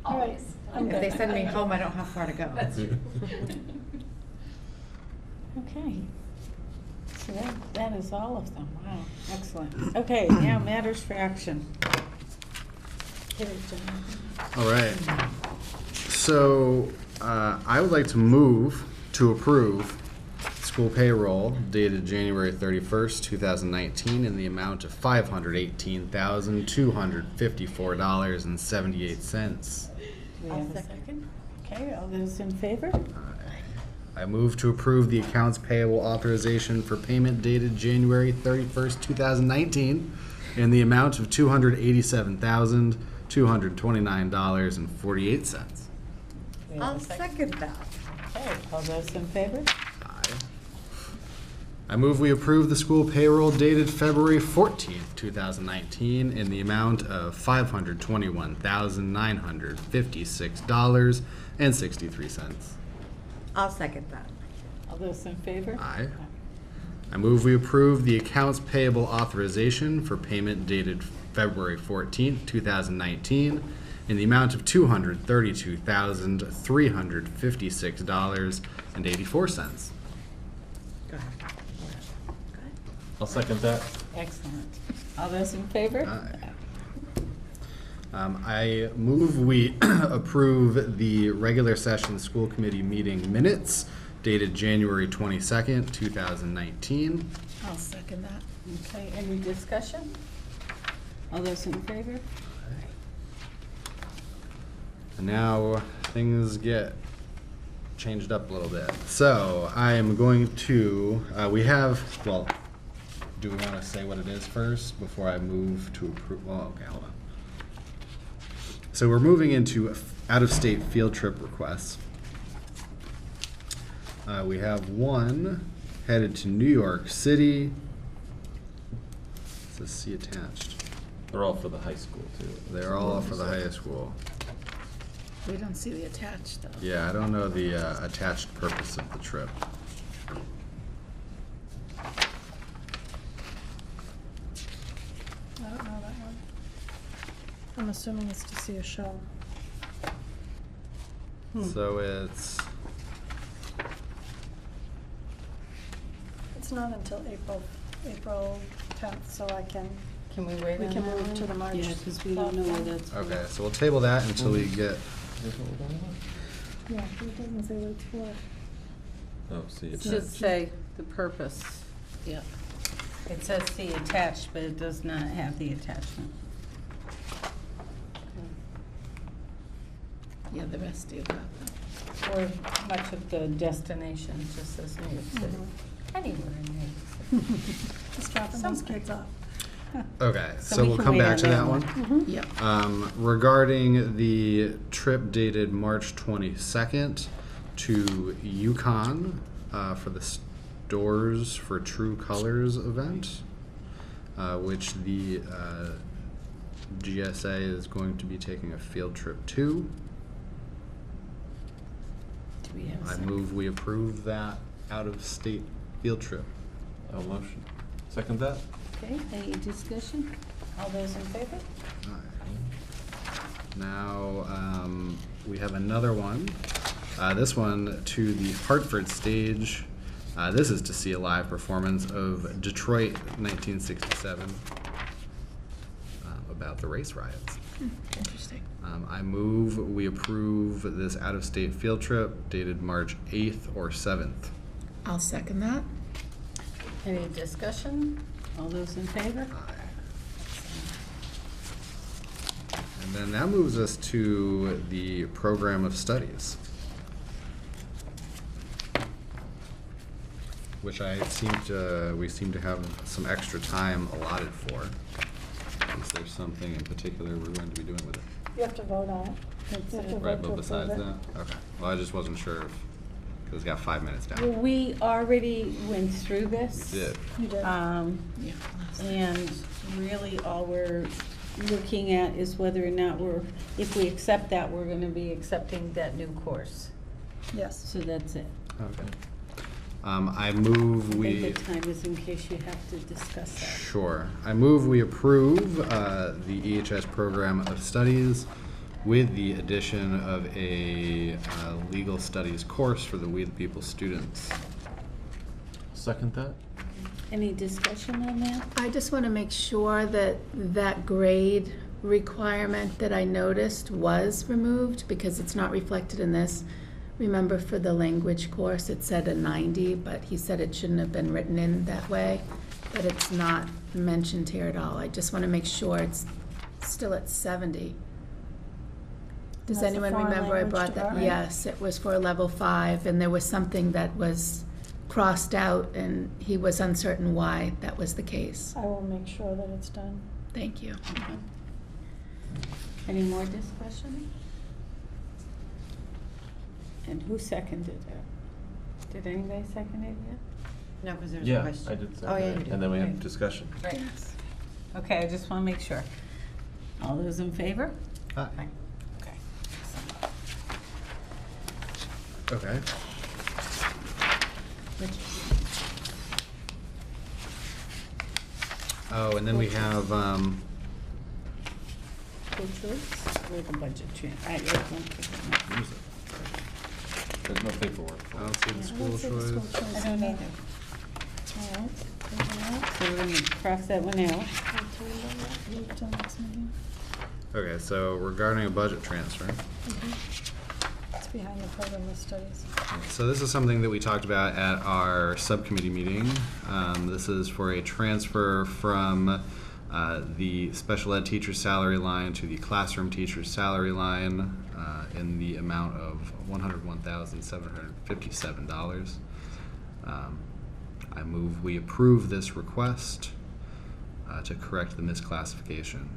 All right. Always. I'm If good. they send me home, I don't have far to go. That's true. okay. So that is all of them. Wow, excellent. Okay, now matters for action. Hit it, John. All right. So I would like to move to approve school payroll dated January 31st, 2019 in the amount of $518,254.78. We have a second? Okay, all those in favor? I move to approve the accounts payable authorization for payment dated January 31st, 2019 in the amount of $287,229.48. I'll second that. Okay, all those in favor? I move we approve the school payroll dated February 14th, 2019 in the amount of $521,956.63. I'll second that. All those in favor? Aye. I move we approve the accounts payable authorization for payment dated February 14th, 2019 in the amount of $232,356.84. Go ahead. I'll second that. Excellent. All those in favor? Aye. I move we approve the regular session school committee meeting minutes dated January 22nd, 2019. I'll second that. Okay, any discussion? All those in favor? And now things get changed up a little bit. So I am going to, well, do we want to say what it is first before I move to approve? Well, okay, hold on. So we're moving into out-of-state field trip requests. We have one headed to New York City. It says see attached. They're all for the high school, too. They're all for the high school. We don't see the attached, though. Yeah, I don't know the attached purpose of the trip. I don't know that one. I'm assuming it's to see a show. So it's, It's not until April 10th, so I can, Can we wait we on can that move one? to the March. Yeah, because we don't know where that's. for. okay, so we'll table that until we get, Yeah, it doesn't say what it's for. Oh, see, It it's should say the purpose. Yeah. It says see attached, but it does not have the attachment. Yeah, the rest do have that. Or much of the destination just says New York City. Anywhere in New York City. Just dropping those kids off. okay, So so we we'll can come wait back on to that that one. one. Yep. Regarding the trip dated March 22nd to Yukon for the Stores for True Colors event, which the GSA is going to be taking a field trip to. Do we have a I second? move we approve that out-of-state field trip. a motion. Second that? Okay, any discussion? All those in favor? Now, we have another one. This one to the Hartford stage. This is to see a live performance of Detroit 1967 about the race riots. Interesting. I move we approve this out-of-state field trip dated March 8th or 7th. I'll second that. Any discussion? All those in favor? And then that moves us to the program of studies, which we seem to have some extra time allotted for. Is there something in particular we're going to be doing with it? You have to vote on it. You have to Right, vote to but besides approve that? it. Okay. Well, I just wasn't sure if, because it's got 5 minutes Well, down. we already went through this. We did. You did. Yeah. And really all we're looking at is whether or not if we accept that, we're gonna be accepting that new course. Yes. So that's it. Okay. I move I we. think the time is in case you have to discuss that. Sure. I move we approve the EHS program of studies with the addition of a legal studies course for the We the People students. Second that? Any discussion on that? I just want to make sure that that grade requirement that I noticed was removed because it's not reflected in this. remember for the language course, it said a 90, but he said it shouldn't have been written in that way, but it's not mentioned here at all. I just want to make sure it's still at 70. Does That's the anyone foreign remember I language brought that? department? Yes, it was for level 5, and there was something that was crossed out, and he was uncertain why that was the case. I will make sure that it's done. Thank you. Any more discussion? And who seconded it? Did anybody second it yet? No, because there's a Yeah, question. I did Oh, second yeah, it, you did. and then we Okay. have discussion. Right. Okay, I just want to make sure. All those in favor? Aye. Okay. Okay. Oh, and then we have, School choice or the budget There's no paperwork. I don't see the school choice. I don't either. All right, so we're going to cross that one out. Okay, so regarding a budget transfer. It's behind the program of studies. So this is something that we talked about at our subcommittee meeting. This is for a transfer from the special ed teacher salary line to the classroom teacher salary line in the amount of $101,757. I move we approve this request to correct the misclassification.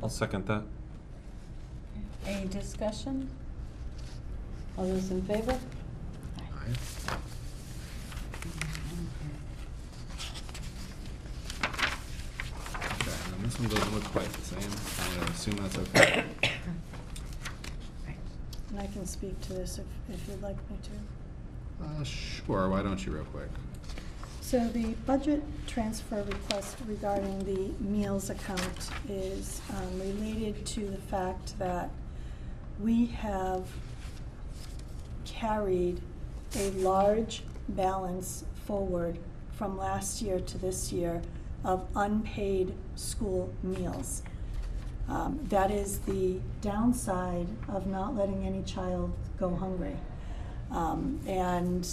I'll second that. Any discussion? All those in favor? Aye. Okay, and then this one doesn't look quite the same. I'm gonna assume that's okay. And I can speak to this if you'd like me to. Sure, why don't you real quick? So the budget transfer request regarding the meals account is related to the fact that we have carried a large balance forward from last year to this year of unpaid school meals. That is the downside of not letting any child go hungry. And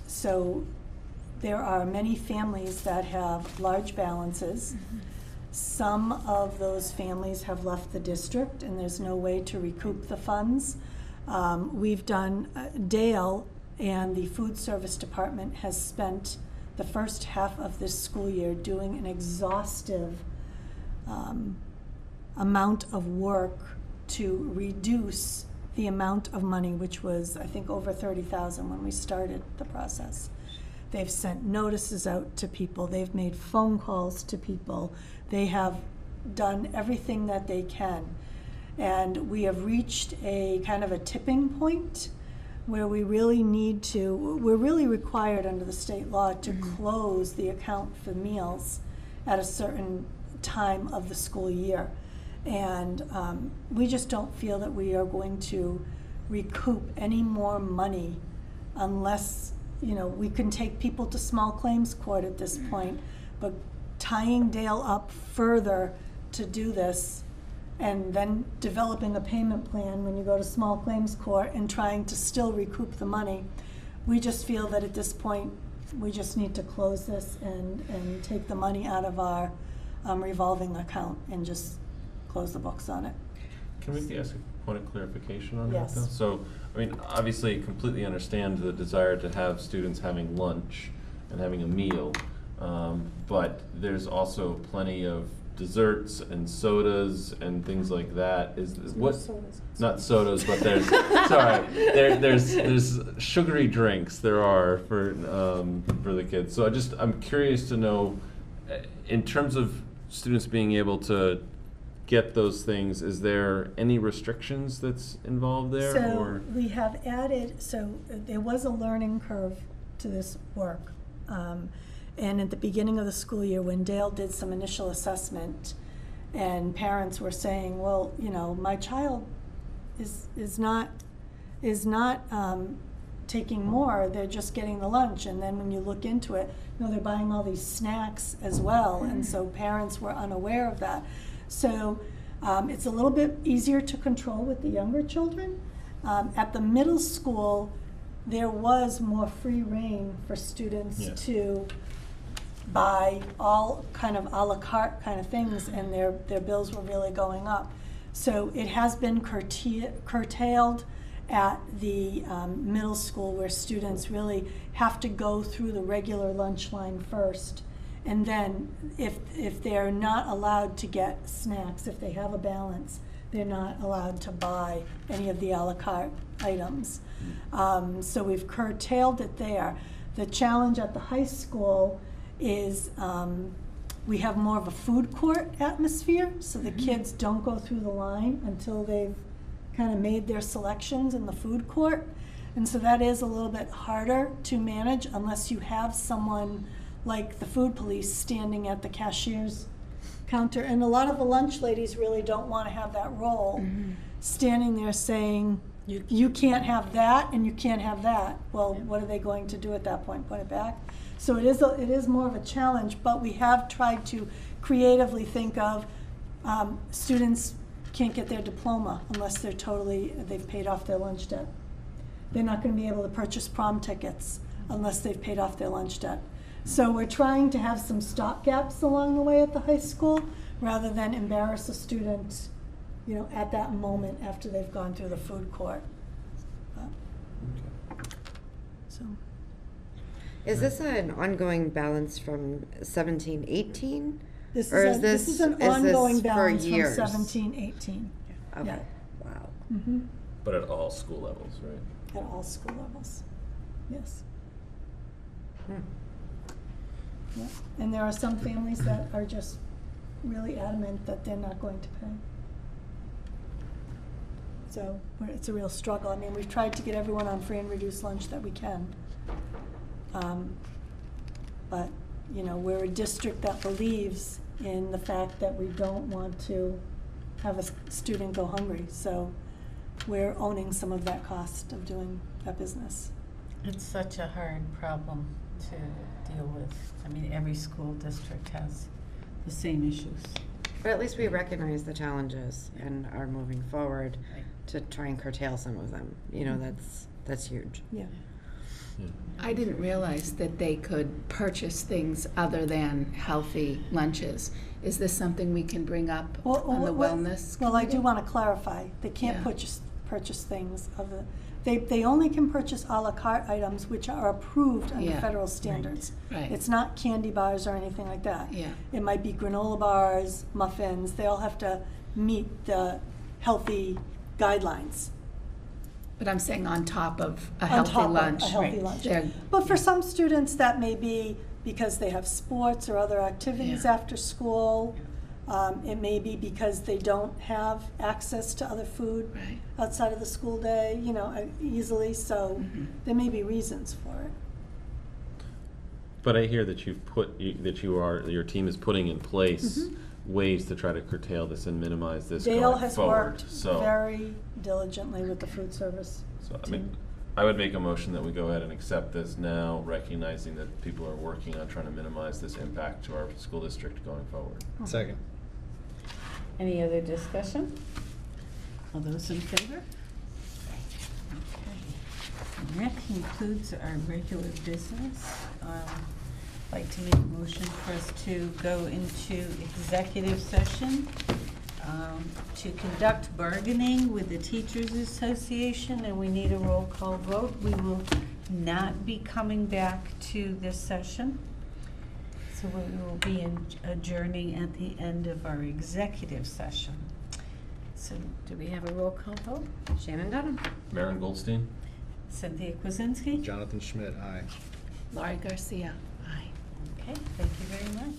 so there are many families that have large balances. Some of those families have left the district and there's no way to recoup the funds. We've done, Dale and the food service department has spent the first half of this school year doing an exhaustive amount of work to reduce the amount of money, which was, I think, over $30,000 when we started the process. They've sent notices out to people. They've made phone calls to people. They have done everything that they can. And we have reached a kind of a tipping point where we really need to, we're really required under the state law to close the account for meals at a certain time of the school year. And we just don't feel that we are going to recoup any more money unless, you know, we can take people to small claims court at this point, but tying Dale up further to do this and then developing a payment plan when you go to small claims court and trying to still recoup the money, we just feel that at this point we just need to close this and take the money out of our revolving account and just close the books on it. Can we ask a point of clarification on Yes. that though? So, I mean, obviously completely understand the desire to have students having lunch and having a meal, but there's also plenty of desserts and sodas and things like that. Is what? Sodas. Not sodas, but there's sorry, there's sugary drinks. There are for the kids. So I'm curious to know, in terms of students being able to get those things, is there any restrictions that's involved there? So or? we have added, so there was a learning curve to this work. And at the beginning of the school year, when Dale did some initial assessment and parents were saying, well, you know, my child is not taking more, they're just getting the lunch. And then when you look into it, you know, they're buying all these snacks as well. And so parents were unaware of that. So it's a little bit easier to control with the younger children. At the middle school, there was more free reign for students to buy all kind of a la carte kind of things, and their bills were really going up. So it has been curtailed at the middle school, where students really have to go through the regular lunch line first. And then if they're not allowed to get snacks, if they have a balance, they're not allowed to buy any of the a la carte items. So we've curtailed it there. The challenge at the high school is we have more of a food court atmosphere, so the kids don't go through the line until they've kind of made their selections in the food court. And so that is a little bit harder to manage unless you have someone like the food police standing at the cashier's counter. And a lot of the lunch ladies really don't want to have that role, standing there saying, you can't have that and you can't have that. Well, what are they going to do at that point? Put it back? So it is more of a challenge, but we have tried to creatively think of students can't get their diploma unless they've paid off their lunch debt. They're not going to be able to purchase prom tickets unless they've paid off their lunch debt. So we're trying to have some stopgaps along the way at the high school rather than embarrass a student, at that moment after they've gone through the food court. So. Is this an ongoing balance from 17-18? This is an ongoing balance from 17-18. Okay. Yeah. Wow. Mm-hmm. But at all school levels, right? At all school levels, yes. Yeah. And there are some families that are just really adamant that they're not going to pay. So it's a real struggle. I mean, we've tried to get everyone on free and reduced lunch that we can. But, we're a district that believes in the fact that we don't want to have a student go hungry. So we're owning some of that cost of doing that business. It's such a hard problem to deal with. I mean, every school district has the same issues. But at least we recognize the challenges and are moving forward to try and curtail some of them. That's huge. Yeah. I didn't realize that they could purchase things other than healthy lunches. Is this something we can bring up on the wellness? Well, I do want to clarify. They can't purchase things other. They only can purchase a la carte items which are approved under federal standards. Right. It's not candy bars or anything like that. Yeah. It might be granola bars, muffins. They all have to meet the healthy guidelines. But I'm saying on top of a healthy lunch. A healthy lunch. But for some students, that may be because they have sports or other activities after school. It may be because they don't have access to other food outside of the school day, easily. So there may be reasons for it. But I hear that your team is putting in place ways to try to curtail this and minimize this Dale going has forward. worked very diligently with the food service team. I would make a motion that we go ahead and accept this now, recognizing that people are working on trying to minimize this impact to our school district going forward. Second. Any other discussion? All those in favor? Okay. And that concludes our regular business. I'd like to make a motion for us to go into executive session to conduct bargaining with the Teachers Association, and we need a roll call vote. We will not be coming back to this session, so we will be adjourning at the end of our executive session. So do we have a roll call vote? Shannon Dunham. Maren Goldstein. Cynthia Kwasinski. Jonathan Schmidt, aye. Laurie Garcia. Aye. Okay, thank you very much.